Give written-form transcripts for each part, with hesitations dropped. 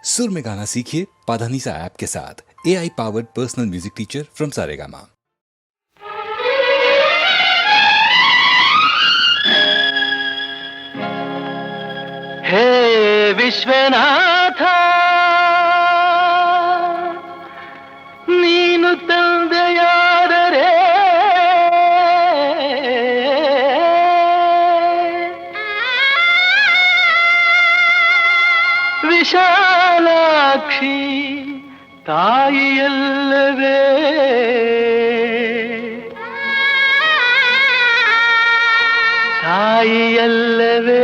सुर में गाना सीखिए पाधानीसा ऐप के साथ। AI powered personal music teacher from Saregama. हे ವಿಶ್ವನಾಥ ನೀನು ತಂದೆಯಾದರೆ ವಿಶಾಲಾಕ್ಷಿ ತಾಯಿಯಲ್ಲವೇ ತಾಯಿಯಲ್ಲವೇ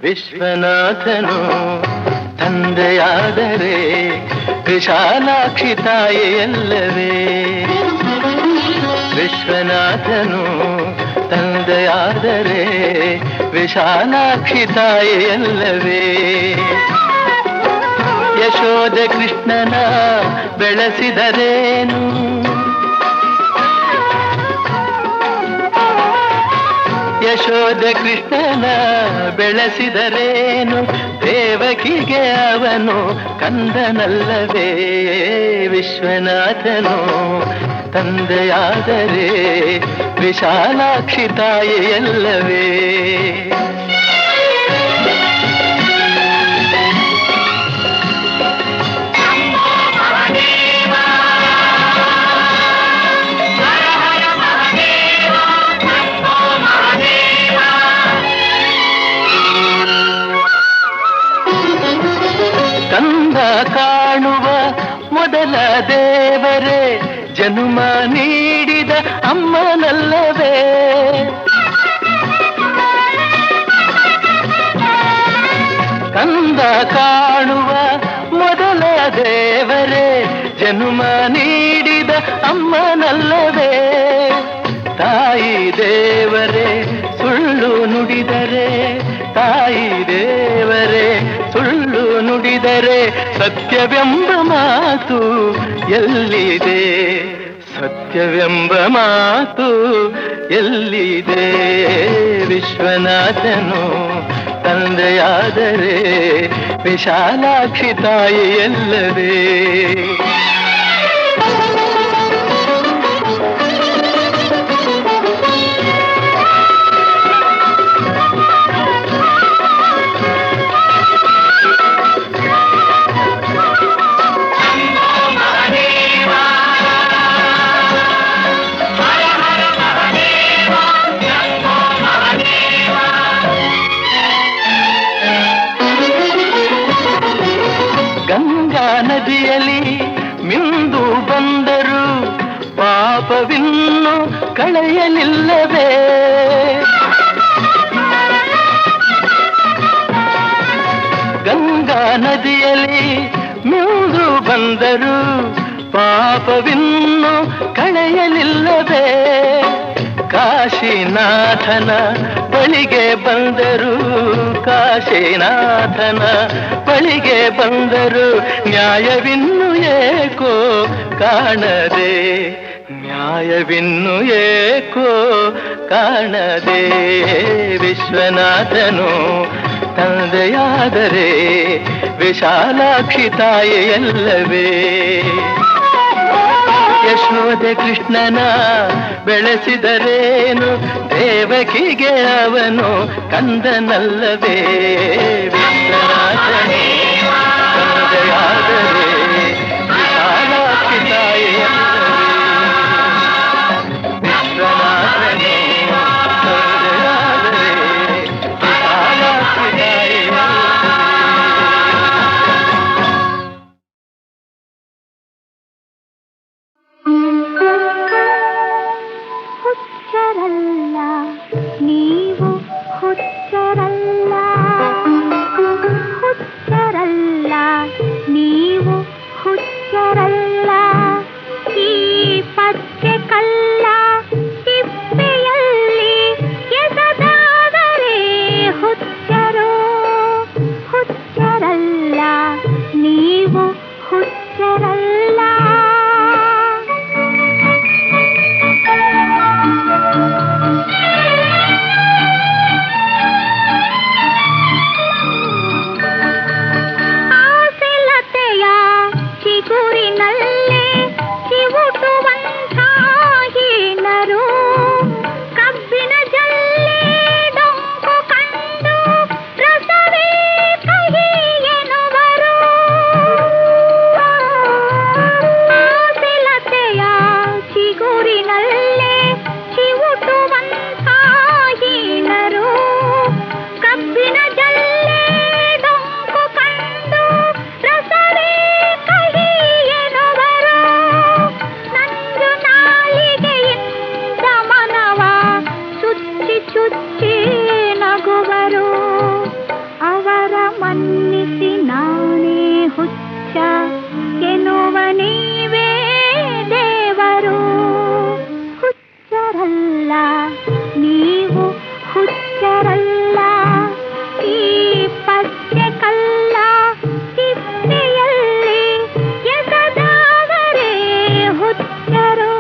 ವಿಶ್ವನಾಥನು ತಂದೆಯಾದರೆ ವಿಶಾಲಾಕ್ಷಿ ತಾಯಿಯಲ್ಲವೇ ವಿಶ್ವನಾಥನು ತಂದೆಯಾದರೆ ವಿಶಾಲಾಕ್ಷಿ ತಾಯಿಯಲ್ಲವೇ ಯಶೋಧ ಕೃಷ್ಣನ ಬೆಳೆಸಿದರೇನು ಯಶೋಧ ಕೃಷ್ಣನ ಬೆಳೆಸಿದರೇನು ದೇವಕಿಗೆ ಅವನು ಕಂದನಲ್ಲವೇ ವಿಶ್ವನಾಥನು ತಂದೆಯಾದರೆ ವಿಶಾಲಾಕ್ಷಿ ತಾಯಿಯಲ್ಲವೇ ಕಂದ ಕಾಣುವ ಮೊದಲ ದೇವರೇ ಜನ್ಮ ನೀಡಿದ ಅಮ್ಮನಲ್ಲವೇ ಕಂದ ಕಾಣುವ ಮೊದಲ ದೇವರೇ ಜನ್ಮ ನೀಡಿದ ಅಮ್ಮನಲ್ಲವೇ ತಾಯಿ ದೇವರೇ ಸುಳ್ಳು ನುಡಿದರೆ ತಾಯಿ ದೇವರೇ ಸುಳ್ಳು ನುಡಿದರೆ ಸತ್ಯವೆಂಬ ಮಾತು ಎಲ್ಲಿದೆ ಸತ್ಯವೆಂಬ ಮಾತು ಎಲ್ಲಿದೆ ವಿಶ್ವನಾಥನು ತಂದೆಯಾದರೆ ವಿಶಾಲಾಕ್ಷಿ ತಾಯಿಯಲ್ಲವೇ ಗಂಗಾ ನದಿಯಲ್ಲಿ ಮಿಂದು ಬಂದರು ಪಾಪವಿನ್ನು ಕಳೆಯಲಿಲ್ಲವೇ ಗಂಗಾ ನದಿಯಲ್ಲಿ ಮಿಂದು ಬಂದರು ಪಾಪವಿನ್ನು ಕಳೆಯಲಿಲ್ಲವೇ ಕಾಶಿನಾಥನ ಬಳಿಗೆ ಬಂದರು ಕಾಶಿನಾಥನ ಬಳಿಗೆ ಬಂದರು ನ್ಯಾಯವಿನ್ನು ಏಕೋ ಕಾಣದೆ ನ್ಯಾಯವಿನ್ನು ಏಕೋ ಕಾಣದೆ ವಿಶ್ವನಾಥನು ತಂದೆಯಾದರೆ ವಿಶಾಲಾಕ್ಷಿ ತಾಯಿಯಲ್ಲವೇ ಯಶೋಧ ಕೃಷ್ಣನ ಬೆಳೆಸಿದರೇನು ದೇವಕಿಗೆ ಅವನು ಕಂದನಲ್ಲವೇ ವಿಶ್ವನಾಥನೇ ತಂದೆಯಾದರೆ ವಿಶಾಲಾಕ್ಷಿ ತಾಯಿಯಲ್ಲವೇ ವಿಶ್ವನಾಥನೇ ತಂದೆಯಾದರೆ ವಿಶಾಲಾಕ್ಷಿ ತಾಯಿಯಲ್ಲವೇ ಹುಚ್ಚರಲ್ಲ ನೀವು ಹುಚ್ಚರಲ್ಲ ಹುಚ್ಚ ಹುಚ್ಚಿ ನಗುವರು. ಅವರ ಮನ್ನಿಸಿ ನಾನೇ ಹುಚ್ಚ ಎನ್ನುವ ನೀವೇ ದೇವರು. ಹುಚ್ಚರಲ್ಲ ನೀವು, ಹುಚ್ಚರಲ್ಲ ಈ ಪಚ್ಚೆ ಕಲ್ಲ ತಿಪ್ಪೆಯಲ್ಲಿ ಎಸೆದವರೇ ಹುಚ್ಚರು.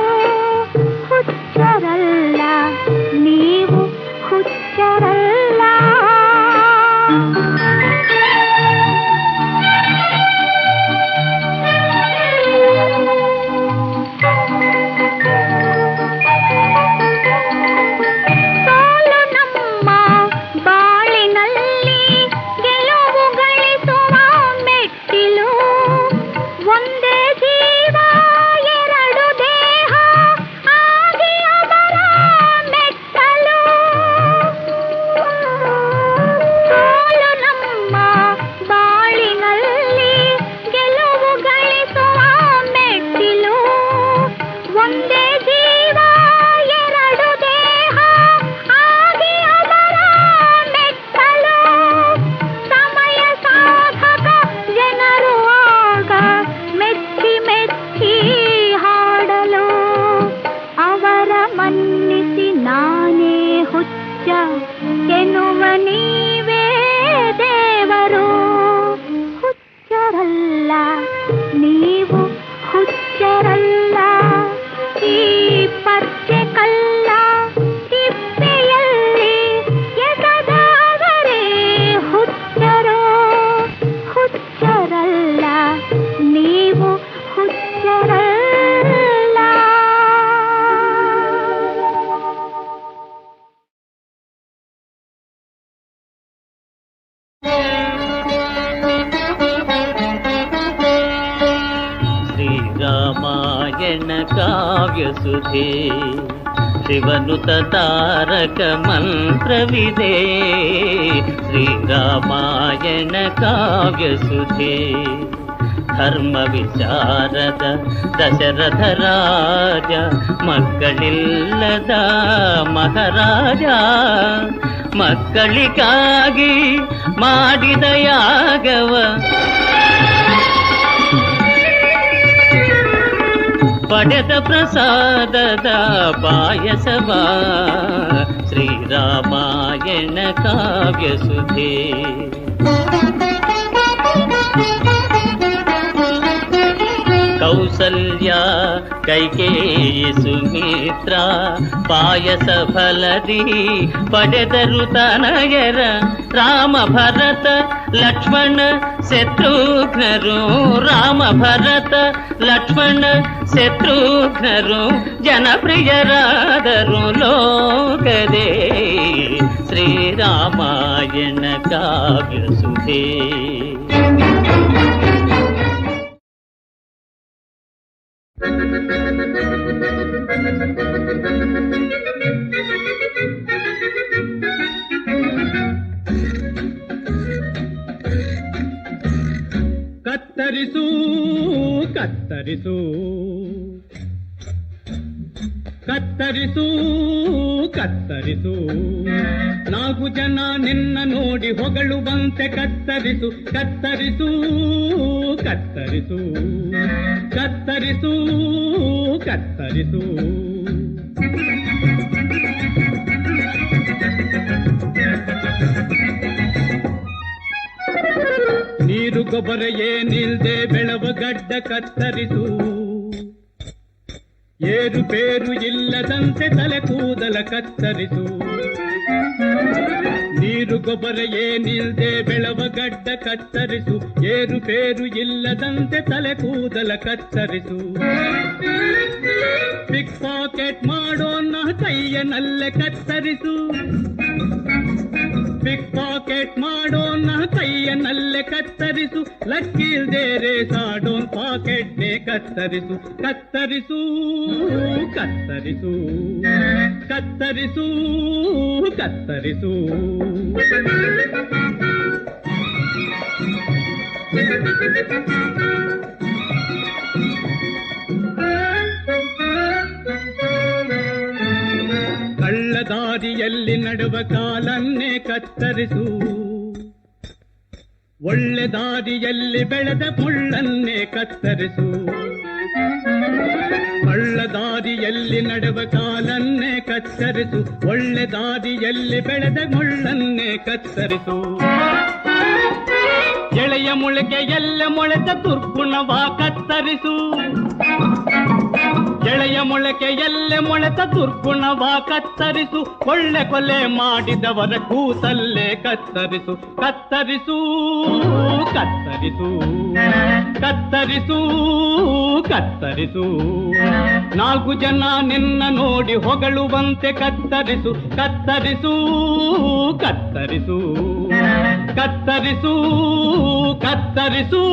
ಹುಚ್ಚರಲ್ಲ ನೀವು, ಹುಚ್ಚರಲ್ಲ. ಸೋಲು ನಮ್ಮ ಬಾಳಿನಲ್ಲಿ ಗೆಲುವು ಗಳಿಸುವ ಮೆಟ್ಟಿಲು. ಒಂದೇ ಜೀವ ಎರಡು ದೇಹ ಆಗಿ ಅವರ ಮೆಟ್ಟಲು. ಸೋಲು ನಮ್ಮ ಬಾಳಿನಲ್ಲಿ ಗೆಲುವು ಗಳಿಸುವ ಮೆಟ್ಟಿಲು. ಒಂದೇ ಜೀವ ಎರಡು ದೇಹ ಆಗಿ ಅವರ ಮೆಟ್ಟಲು. ಸಮಯ ಸಾಧಕ ಜನರು ಆಗ ಮೆಚ್ಚಿ ಮೆಚ್ಚಿ ಹಾಡಲು. ಅವರ ಮನ್ನಿಸಿ ನಾನೇ ಹುಚ್ಚ ಎನ್ನುವ ನೀವೇ ದೇವರು. ಹುಚ್ಚರಲ್ಲ ನೀವು, ಹುಚ್ಚರಲ್ಲ ಈ ಪಚ್ಚೆ ಕಲ್ಲ ತಿಪ್ಪೆಯಲ್ಲಿ ಎಸೆದವರೇ ಹುಚ್ಚರು. ಹುಚ್ಚರಲ್ಲ ನೀವು, ಹುಚ್ಚರಲ್ಲ. ಶ್ರೀರಾಮಾಯಣ ಕಾವ್ಯಸುಧೆ ಶಿವನುತ ತಾರಕ ಮಂತ್ರವಿದೆ. ಶ್ರೀರಾಮಾಯಣ ಕಾವ್ಯಸುಧೆ ಧರ್ಮ ವಿಚಾರದ ದಶರಥ ರಾಜ ಮಕ್ಕಳಿಲ್ಲದ ಮಹಾರಾಜ. ಮಕ್ಕಳಿಗಾಗಿ ಮಾಡಿದ ಯಾಗವ ಪಡೆದ ಪ್ರಸಾದದ ಪಾಯಸವ. ಶ್ರೀರಾಮಾಯಣ ಕಾವ್ಯಸುಧೆ ಕೌಸಲ್ಯ ಕೈಕೇಯಿ ಸುಮಿತ್ರ ಪಾಯಸ ಫಲದಿ ಪಡೆದರು ತನಯರ. ರಾಮ ಭರತ ಲಕ್ಷ್ಮಣ ಶತ್ರುಘ್ನರು. ರಾಮ ಭರತ ಲಕ್ಷ್ಮಣ ಶತ್ರುಘ್ನರು ಜನಪ್ರಿಯರಾದರು ಲೋಕದೇ. ಶ್ರೀರಾಮಾಯಣ ಕಾವ್ಯಸುಧೆ ಕತ್ತರಿಸು ಕತ್ತರಿಸು ಕತ್ತರಿಸು ಕತ್ತರಿಸು. ನಾಲ್ಕು ಜನ ನಿನ್ನ ನೋಡಿ ಹೊಗಳುವಂತೆ ಕತ್ತರಿಸು ಕತ್ತರಿಸು ಕತ್ತರಿಸು ಕತ್ತರಿಸು ಕತ್ತರಿಸು. ನೀರು ಗೊಬ್ಬರ ಏನಿಲ್ದೆ ಬೆಳವ ಗಡ್ಡ ಕತ್ತರಿಸು. ಏರು ಪೇರು ಇಲ್ಲದಂತೆ ತಲೆ ಕೂದಲ ಕತ್ತರಿಸು. ನೀರು ಗೊಬ್ಬರ ಏನಿಲ್ದೆ ಬೆಳವ ಗಡ್ಡ ಕತ್ತರಿಸು. ಏರು ಪೇರು ಇಲ್ಲದಂತೆ ತಲೆ ಕೂದಲ ಕತ್ತರಿಸು. ಪಿಕ್ ಪಾಕೆಟ್ ಮಾಡೋನ್ನ ಕೈಯನಲ್ಲೇ ಕತ್ತರಿಸು. ಪಿಕ್ ಪಾಕೆಟ್ ಮಾಡೋನ್ನ ಕೈಯನಲ್ಲೇ ಕತ್ತರಿಸು. ಲಕ್ಕಿಲ್ದೇರೆ ಸಾಡೋನ್ ಪಾಕೆಟ್ನೇ ಕತ್ತರಿಸು ಕತ್ತರಿಸು ಕತ್ತರಿಸು ಕತ್ತರಿಸು ಕತ್ತರಿಸು. ಕಳ್ಳದಾರಿಯಲ್ಲಿ ದಾರಿಯಲ್ಲಿ ನಡುವ ಕಾಲನ್ನೇ ಕತ್ತರಿಸು, ಒಳ್ಳೆ ದಾರಿಯಲ್ಲಿ ಬೆಳೆದ ಮುಳ್ಳನ್ನೇ ಕತ್ತರಿಸು. ಕಳ್ಳ ದಾರಿಯಲ್ಲಿ ನಡುವ ಕಾಲನ್ನೇ ಕತ್ತರಿಸು, ಒಳ್ಳೆ ದಾರಿಯಲ್ಲಿ ಬೆಳೆದ ಮುಳ್ಳನ್ನೇ ಕತ್ತರಿಸು. ಎಳೆಯ ಮೊಳಕೆಯಲ್ಲ ಮೊಳೆತ ದುರ್ಗುಣವ ಕತ್ತರಿಸು, ಎಳೆಯ ಮೊಳಕೆಯಲ್ಲ ಮೊಳೆತ ದುರ್ಗುಣವ ಕತ್ತರಿಸು. ಒಳ್ಳೆ ಕೊಲೆ ಮಾಡಿದವರ ಕೂತಲ್ಲೇ ಕತ್ತರಿಸು, ಕತ್ತರಿಸು ಕತ್ತರಿಸು ಕತ್ತರಿಸು ಕತ್ತರಿಸು. ನಾಲ್ಕು ಜನ ನಿನ್ನ ನೋಡಿ ಹೊಗಳುವಂತೆ ಕತ್ತರಿಸು, ಕತ್ತರಿಸು ಕತ್ತರಿಸು ಕತ್ತರಿಸು ಕತ್ತರಿಸು.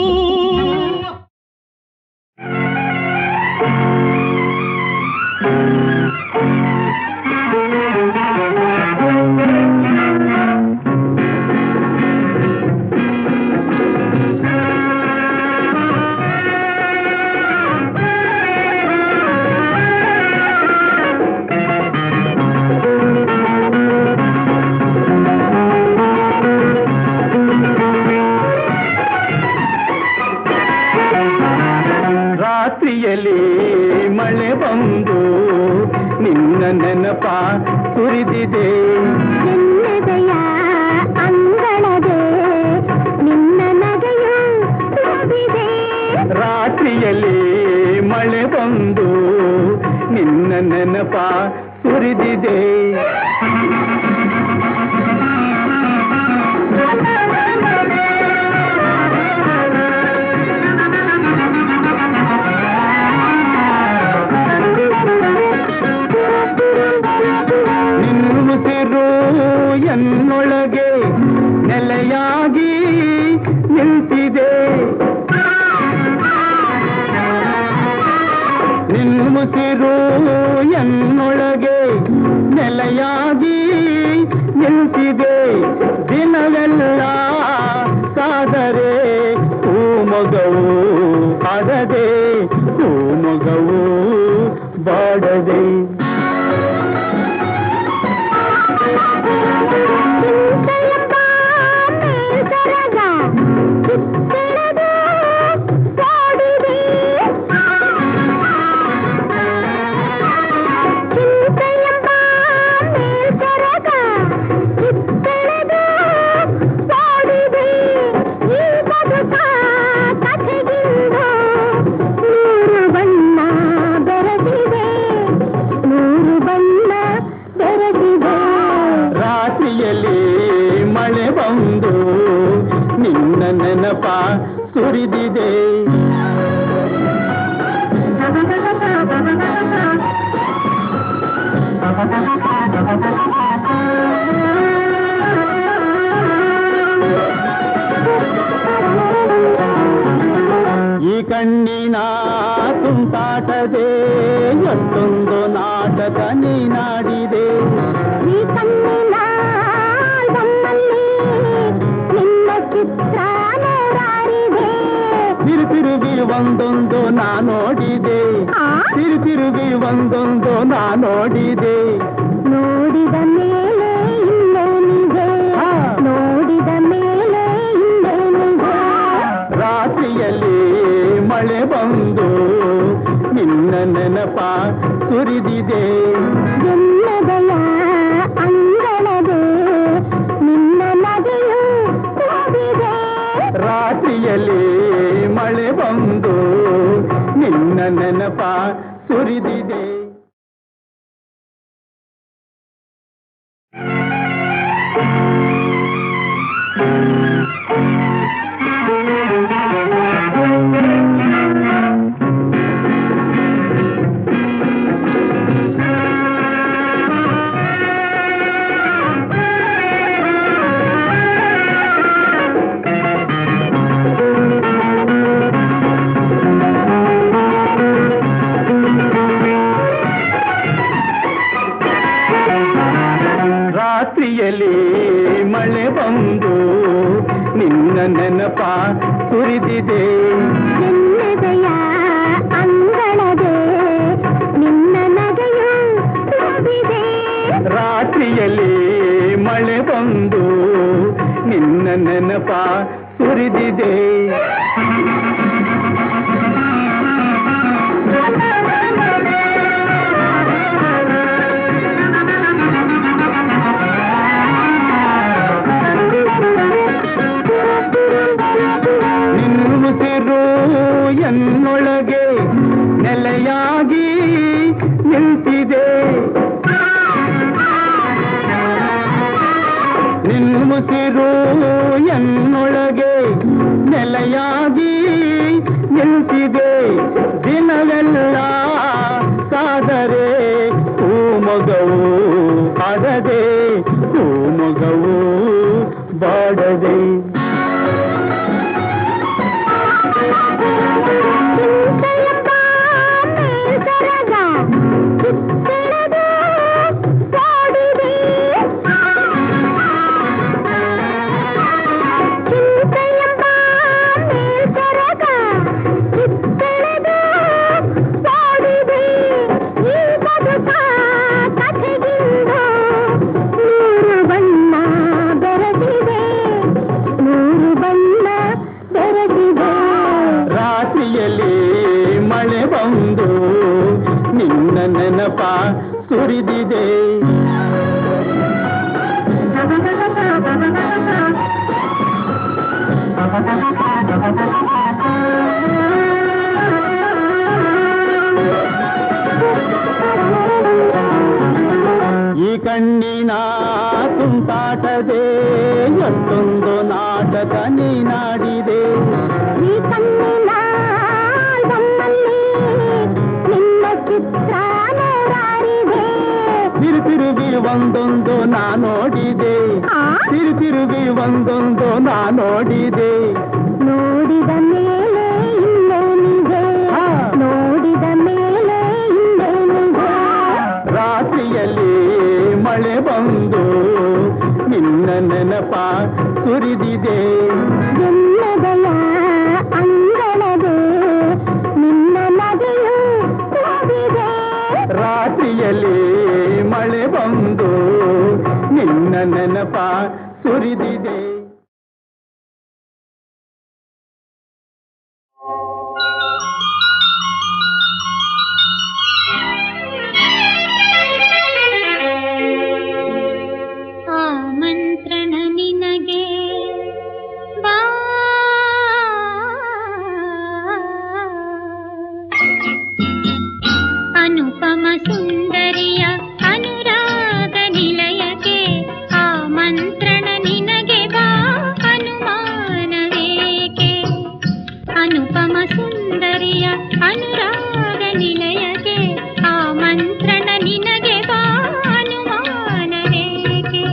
ರಾತ್ರಿಯಲ್ಲಿ ಮಳೆ ಬಂದು ನಿನ್ನ ನೆನಪ ಸುರಿದಿದೆ, ಎನ್ನೆದೆಯ ಅಂಗಳದೆ ನಿನ್ನ ನಗೆಯು ತುಂಬಿದೆ. ರಾತ್ರಿಯಲ್ಲಿ ಮಳೆ ಬಂದು ನಿನ್ನ ನೆನಪ ಸುರಿದಿದೆ. ಎನ್ನೊಳಗೆ ನೆಲೆಯಾಗಿ ನಿಂತಿದೆ, ನಿನ್ನುಸಿರು ಎನ್ನೊಳಗೆ ನೆಲೆಯಾಗಿ ನಿಂತಿದೆ. ದಿನವೆಲ್ಲ ಸಾದರೆ ಹೂಮೊಗವು ಆಡದೆ, ಹೂಮೊಗವು ಬಾಡದೆ. ಮಳೆ ಬಂದು ನಿನ್ನ ನೆನಪ ಸುರಿದಿದೆ. ಈ ಕಣ್ಣಿನ ತುಂಟಾಟದೆ ಎಷ್ಟೊಂದು ನಾಟಕ ನೀನಾಡಿದೆ. ಈ ಕಣ್ಣಿನ ನಮ್ಮಲ್ಲಿ ನಿನ್ನ ಚಿತ್ರ ನೂರಾರಿದೆ. ತಿರುಗಿ ಒಂದೊಂದು ನಾ ನೋಡಿದೆ, ತಿರುಗಿ ಒಂದೊಂದು ನಾ ನೋಡಿದೆ. ನೋಡಿದ ಮೇಲೆ ಇನ್ನೇನಿದೆ, ನೋಡಿದ ಮೇಲೆ ಇನ್ನೇನಿದೆ. ರಾತ್ರಿಯಲ್ಲಿ ಮಳೆ ಬಂದು ನಿನ್ನ ನೆನಪ ಸುರಿದಿದೆ. ಎನ್ನದೆಯ ಅಂಗಳದೆ ನಿನ್ನ ನಗೆಯು ತುಂಬಿದೆ. ರಾತ್ರಿಯಲ್ಲಿ ಮಳೆ ಬಂದು ನಿನ್ನ ನೆನಪ ಸುರಿದಿದೆ. ರಾತ್ರಿಯಲ್ಲಿ ಮಳೆ ಬಂದು ನಿನ್ನ ನೆನಪ ಸುರಿದಿದೆ. ಎನ್ನದೆಯ ಅಂಗಳದೆ ನಿನ್ನ ನಗೆಯು ತುಂಬಿದೆ. ರಾತ್ರಿಯಲ್ಲಿ ಬಂದು ನಿನ್ನ ನೆನಪ ಸುರಿದಿದೆ. ನಿನ್ನುಸಿರು ಎನ್ನೊಳಗೆ ನೆಲೆಯಾಗಿ ನಿಂತಿದೆ. ನಿನ್ನುಸಿರು ಎನ್ನೊಳಗೆ ನೆಲೆಯಾಗಿ ನಿಂತಿದೆ. ದಿನವೆಲ್ಲ ಕಾದರೆ ಹೂಮೊಗವು ಆಡದೆ, ಹೂಮೊಗವು ಬಾಡದೆ. ಮಳೆ ಬಂದು ನಿನ್ನ ನೆನಪ ಸುರಿದಿದೆ. ಈ ಕಣ್ಣಿನ ತುಂಟಾಟದೆ ಎಷ್ಟೊಂದು ನಾಟಕ ನೀನಾಡಿದೆ. ಈ ಕಣ್ಣಿನ ಆಲ್ಬಮ್ಮಲ್ಲಿ ನಿನ್ನ ಚಿತ್ರ ನೂರಾರಿದೆ. ತಿರುಗಿ ಒಂದೊಂದು ನಾ ನೋಡಿದೆ, ತಿರುಗಿ ಒಂದೊಂದು ನಾ ನೋಡಿದೆ. ನೋಡಿದ ಮೇಲೆ ಇನ್ನೇನಿದೆ, ನೋಡಿದ ಮೇಲೆ ಇನ್ನೇನಿದೆ. ರಾತ್ರಿಯಲ್ಲಿ ಮಳೆ ಬಂದು ನಿನ್ನ ನೆನಪ ಸುರಿದಿದೆ. ಎನ್ನದೆಯ ಅಂಗಳದೆ ನಿನ್ನ ನಗೆಯು ತುಂಬಿದೆ. ರಾತ್ರಿಯಲ್ಲಿ ಮಳೆ ಬಂದು ನಿನ್ನ ನೆನಪ ಸುರಿದಿದೆ. ಆಮಂತ್ರಣ ನಿನಗೆ ಬಾ, ಅನುಪಮ ಸುಂದರಿಯ ಅನುರಾಗ ನಿಲಯಕ್ಕೆ. ಆಮಂತ್ರಣ ನಿನಗೆ ಬಾ, ಅನುಮಾನವೇಕೆ. ಅನುಪಮ ಸುಂದರಿಯ ಅನುರಾಗ ನಿಲಯಕ್ಕೆ. ಆಮಂತ್ರಣ ನಿನಗೆ ಬಾ, ಅನುಮಾನವೇಕೆ.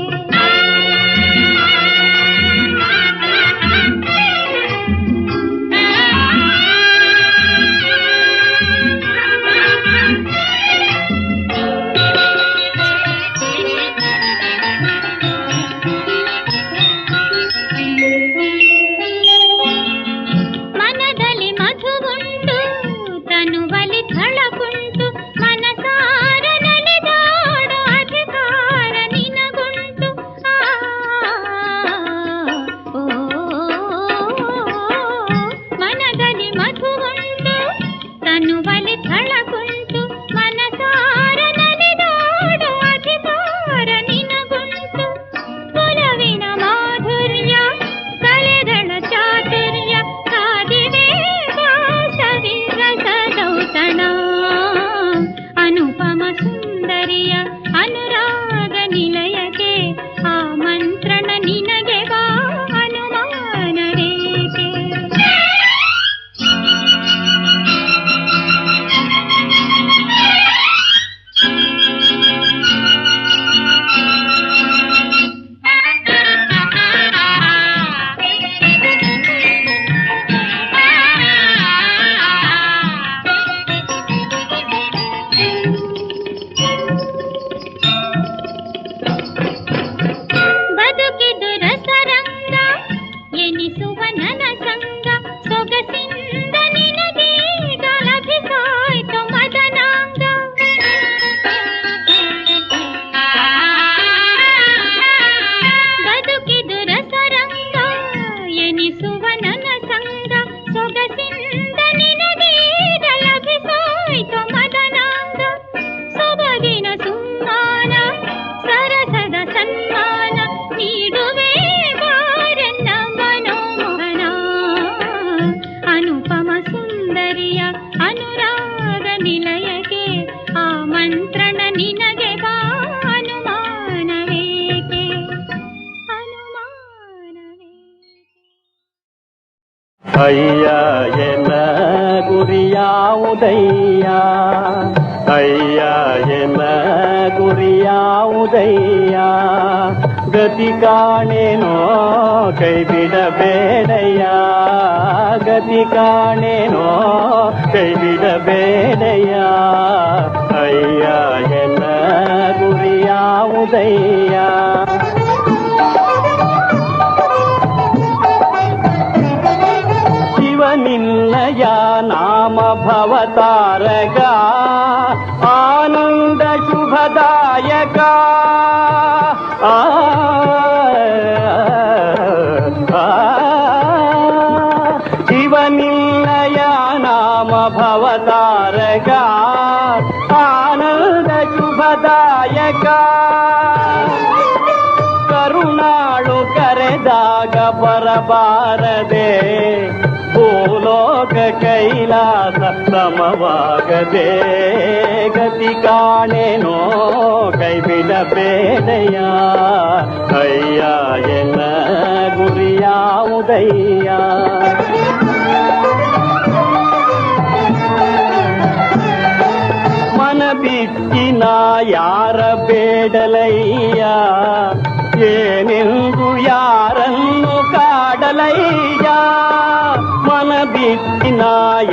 ಅಯ್ಯ ಎನ್ನ ಗುರಿಯಾವುದಯ್ಯ, ಅಯ್ಯ ಎನ್ನ ಗುರಿಯಾವುದಯ್ಯ, ಗತಿ ಕಾಣೇನೋ ಕೈ ಬಿಡಬೇಡಯ್ಯ, ಗತಿ ಕಾಣೇನೋ ಕೈ ಬಿಡಬೇಡಯ್ಯ, ಅಯ್ಯ ಎನ್ನ ಗುರಿಯಾವುದಯ್ಯ. ಶಿವನಿನ್ನಯ ನಾಮ ಭವತಾರಗ, ಆನಂದ ಶುಭದಾಯಕ, ಶಿವನಿನ್ನಯ ನಾಮ ಭವತಾರಗ, ಆನಂದ ಶುಭದಾಯಕ, ಕರುಣಾಳು ಕರೆದಾಗ ಬರಬಾರದೆ, ಭೂಲೋಕ ಕೈಲಾಸ ಸಮವಾಗದೆ, ಗತಿ ಕಾಣೇನೋ ಕೈ ಬಿಡಬೇಡಯ್ಯ, ಅಯ್ಯ ಎನ್ನ ಗುರಿಯಾವುದಯ್ಯ. ಮನ ಬಿಚ್ಚಿನ ಯಾರ ಬೇಡಲಯ್ಯ, ಏನೆಂದು ಯಾರನ್ನು ಕಾಡಲಯ್ಯ, ಮನ ಬಿಚ್ಚಿನ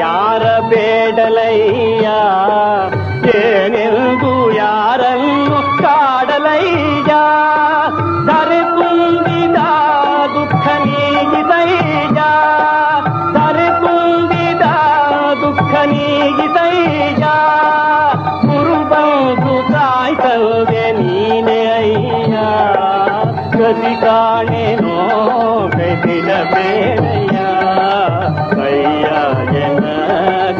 ಯಾರ ಬೇಡಲಯ್ಯ, ಏನೆಂದು ಯಾರನ್ನು ಕಾಡಲಯ್ಯ, ಧರೆ ತುಂಬಿದ ದುಃಖ ನೀಗಿದಯ್ಯ, ಧರೆ ತುಂಬಿದ ದುಃಖ ನೀಗಿದಯ್ಯ, ಗುರು ಬಂಧು ತಾಯಿ ತಂದೆ ನೀನೇ ಅಯ್ಯ, ಗತಿ ಕಾಣೇನೋ ಕೈ ಬಿಡಬೇಡಯ್ಯ, ಅಯ್ಯ ಎನ್ನ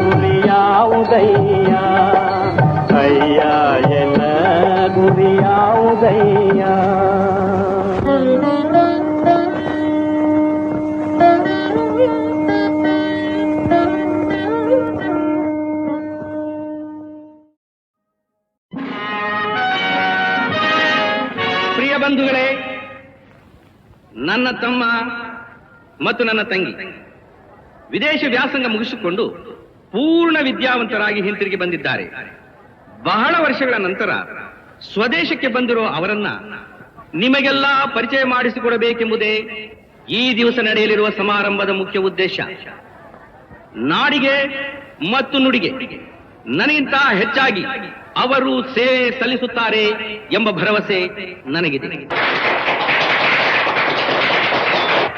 ಗುರಿಯಾವುದಯ್ಯ, ಅಯ್ಯ ಎನ್ನ ಗುರಿಯಾವುದಯ್ಯ. ಪ್ರಿಯ ಬಂಧುಗಳೇ, ನನ್ನ ತಮ್ಮ ಮತ್ತು ನನ್ನ ತಂಗಿ ವಿದೇಶ ವ್ಯಾಸಂಗ ಮುಗಿಸಿಕೊಂಡು ಪೂರ್ಣ ವಿದ್ಯಾವಂತರಾಗಿ ಹಿಂತಿರುಗಿ ಬಂದಿದ್ದಾರೆ. ಬಹಳ ವರ್ಷಗಳ ನಂತರ ಸ್ವದೇಶಕ್ಕೆ ಬಂದಿರೋ ಅವರನ್ನ ನಿಮಗೆಲ್ಲ ಪರಿಚಯ ಮಾಡಿಸಿಕೊಡಬೇಕೆಂಬುದೇ ಈ ದಿವಸ ನಡೆಯಲಿರುವ ಸಮಾರಂಭದ ಮುಖ್ಯ ಉದ್ದೇಶ. ನಾಡಿಗೆ ಮತ್ತು ನುಡಿಗೆ ನನಗಿಂತ ಹೆಚ್ಚಾಗಿ ಅವರು ಸೇವೆ ಸಲ್ಲಿಸುತ್ತಾರೆ ಎಂಬ ಭರವಸೆ ನನಗಿದೆ.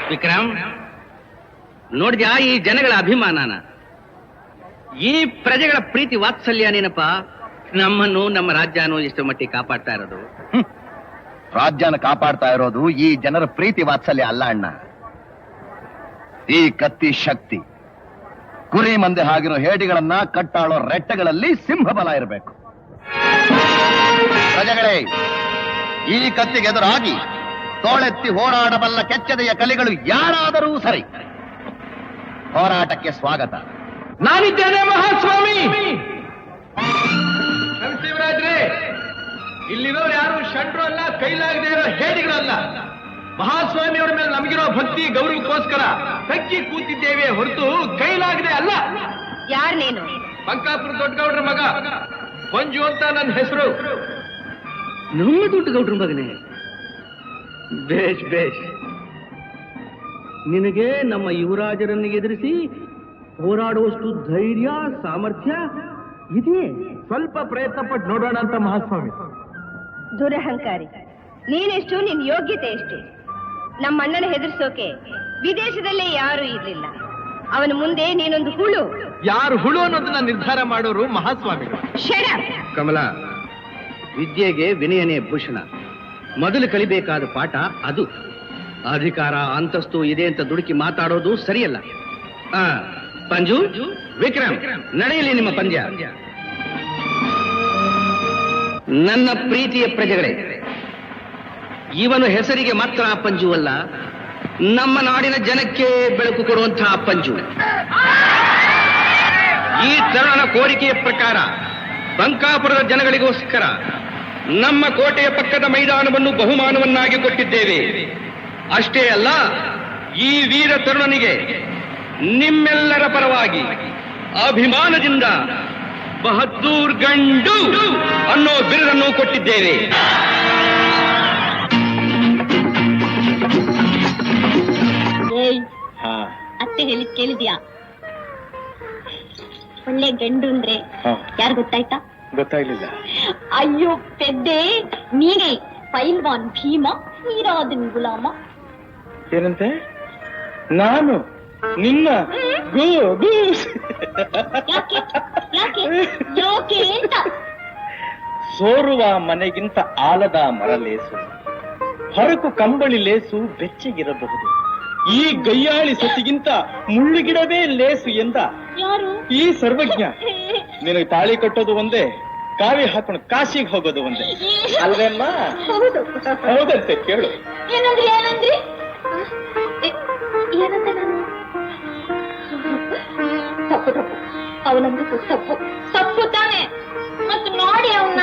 ವಿಕ್ರಮ್, ನೋಡಿದ್ಯಾ ಈ ಜನಗಳ ಅಭಿಮಾನನ, ಈ ಪ್ರಜೆಗಳ ಪ್ರೀತಿ ವಾತ್ಸಲ್ಯ ನೆನಪ ನಮ್ಮನ್ನು ನಮ್ಮ ರಾಜ್ಯನೂ ಎಷ್ಟು ಮಟ್ಟಿಗೆ ಕಾಪಾಡ್ತಾ ಇರೋದು. ರಾಜ್ಯನ ಕಾಪಾಡ್ತಾ ಇರೋದು ಈ ಜನರ ಪ್ರೀತಿ ವಾತ್ಸಲ್ಯ ಅಲ್ಲ ಅಣ್ಣ, ಈ ಕತ್ತಿ ಶಕ್ತಿ. ಕುರಿ ಮಂದೆ ಆಗಿರೋ ಹೇಡಿಗಳನ್ನ ಕಟ್ಟಾಳೋ ರೆಟ್ಟೆಗಳಲ್ಲಿ ಸಿಂಹಬಲ ಇರಬೇಕು. ಪ್ರಜೆಗಳೇ, ಈ ಕತ್ತಿಗೆ ಎದುರಾಗಿ ತೋಳೆತ್ತಿ ಹೋರಾಡಬಲ್ಲ ಕೆಚ್ಚದೆಯ ಕಲಿಗಳು ಯಾರಾದರೂ ಸರಿ, ಹೋರಾಟಕ್ಕೆ ಸ್ವಾಗತ. ನಾನಿದ್ದೇನೆ ಮಹಾಸ್ವಾಮಿ. ಶಿವರಾಜ್ರೆ, ಇಲ್ಲಿರೋರು ಯಾರು ಶಂಡ್ರು ಅಲ್ಲ, ಕೈಲಾಗದೆ ಇರೋ ಹೇಡಿಗಳಲ್ಲ. ಮಹಾಸ್ವಾಮಿಯವರ ಮೇಲೆ ನಮಗಿರೋ ಭಕ್ತಿ ಗೌರವಕ್ಕೋಸ್ಕರ ತಗ್ಗಿ ಕೂತಿದ್ದೇವೆ ಹೊರತು ಕೈಲಾಗದೆ ಅಲ್ಲ. ಯಾರ್ ನೀನು? ಬಂಕಾಪುರ ದೊಡ್ಡಗೌಡ್ರ ಮಗ ಮಂಜು ಅಂತ ನನ್ನ ಹೆಸರು. ನಮ್ಮ ದೊಡ್ಡಗೌಡ್ರ ಮಗನೇ? ಬೇಷ್ ಬೇಷ್. ನಿನಗೆ ನಮ್ಮ ಯುವರಾಜರನ್ನು ಎದುರಿಸಿ ಹೋರಾಡುವಷ್ಟು ಧೈರ್ಯ ಸಾಮರ್ಥ್ಯ ಇದೆಯೇ? ಸ್ವಲ್ಪ ಪ್ರಯತ್ನ ಪಟ್ಟು ನೋಡೋಣ ಅಂತ ಮಹಾಸ್ವಾಮಿ. ದುರಹಂಕಾರಿ, ನೀನೆಷ್ಟು, ನಿನ್ ಯೋಗ್ಯತೆ ಎಷ್ಟು? ನಮ್ಮ ಅಣ್ಣನ ಹೆದರ್ಸೋಕೆ ವಿದೇಶದಲ್ಲೇ ಯಾರು ಇರ್ಲಿಲ್ಲ. ಅವನ ಮುಂದೆ ನೀನೊಂದು ಹುಳು. ಯಾರು ಹುಳು ಅನ್ನೋದನ್ನ ನಿರ್ಧಾರ ಮಾಡೋರು ಮಹಾಸ್ವಾಮಿಗಳು. ಕಮಲ, ವಿದ್ಯೆಗೆ ವಿನಯನೇ ಭೂಷಣ. ಮೊದಲು ಕಲಿಬೇಕಾದ ಪಾಠ ಅದು. ಅಧಿಕಾರ ಅಂತಸ್ತು ಇದೆ ಅಂತ ದುಡುಕಿ ಮಾತಾಡೋದು ಸರಿಯಲ್ಲ. ಪಂಜು, ವಿಕ್ರಮ್, ನಡೆಯಲಿ ನಿಮ್ಮ ಪಂದ್ಯ. ನನ್ನ ಪ್ರೀತಿಯ ಪ್ರಜೆಗಳೇ, ಇವನು ಹೆಸರಿಗೆ ಮಾತ್ರ ಪಂಜು ಅಲ್ಲ, ನಮ್ಮ ನಾಡಿನ ಜನಕ್ಕೆ ಬೆಳಕು ಕೊಡುವಂತಹ ಪಂಜು. ಈ ತರುಣನ ಕೋರಿಕೆಯ ಪ್ರಕಾರ ಬಂಕಾಪುರದ ಜನಗಳಿಗೋಸ್ಕರ ನಮ್ಮ ಕೋಟೆಯ ಪಕ್ಕದ ಮೈದಾನವನ್ನು ಬಹುಮಾನವನ್ನಾಗಿ ಕೊಟ್ಟಿದ್ದೇವೆ. ಅಷ್ಟೇ ಅಲ್ಲ, ಈ ವೀರ ತರುಣನಿಗೆ ನಿಮ್ಮೆಲ್ಲರ ಪರವಾಗಿ ಅಭಿಮಾನದಿಂದ ಬಹದ್ದೂರ್ ಗಂಡು ಅನ್ನೋ ಬಿರುದನ್ನು ಕೊಟ್ಟಿದ್ದೇವೆ. ಅತ್ತೆ ಹೇಳಿದ್ ಕೇಳಿದ್ಯಾ? ಒಳ್ಳೆ ಗಂಡು ಅಂದ್ರೆ ಯಾರು ಗೊತ್ತಾಯ್ತಾ? ಗೊತ್ತಾಗ್ಲಿಲ್ಲ. ಅಯ್ಯೋ ಪೆದ್ದೆ, ನೀನೇ ಪೈಲ್ವಾನ್ ಭೀಮ, ಹೀರಾದನ್ ಗುಲಾಮ. ಏನಂತೆ? ನಾನು ನಿನ್ನ ಯಾಕೆ ಯಾಕೆ ಯಾಕೆ ಅಂತ? ಸೋರುವ ಮನೆಗಿಂತ ಆಲದ ಮರ ಲೇಸು, ಹರಕು ಕಂಬಳಿ ಲೇಸು ಬೆಚ್ಚಗಿರಬಹುದು. ಈ ಗಯ್ಯಾಳಿ ಸತಿಗಿಂತ ಮುಳ್ಳುಗಿಡವೇ ಲೇಸು ಎಂದ ಯಾರು? ಈ ಸರ್ವಜ್ಞ. ನಿನಗೆ ತಾಳಿ ಕಟ್ಟೋದು ಒಂದೇ, ಕಾವಿ ಹಾಕೊಂಡು ಕಾಶಿಗೆ ಹೋಗೋದು ಒಂದೇ ಅಲ್ವೇಮ್ಮ? ಹೌದಂತೆ, ಕೇಳು. ಏನಂದ್ರಿ ಏನಂದ್ರಿ ಏನಂತ? ನಾನು ತಪ್ಪು ತಪ್ಪು, ಅವನಂದು ತಪ್ಪು ತಪ್ಪು ತಾನೆ. ಮತ್ತು ನೋಡಿ ಅವನ್ನ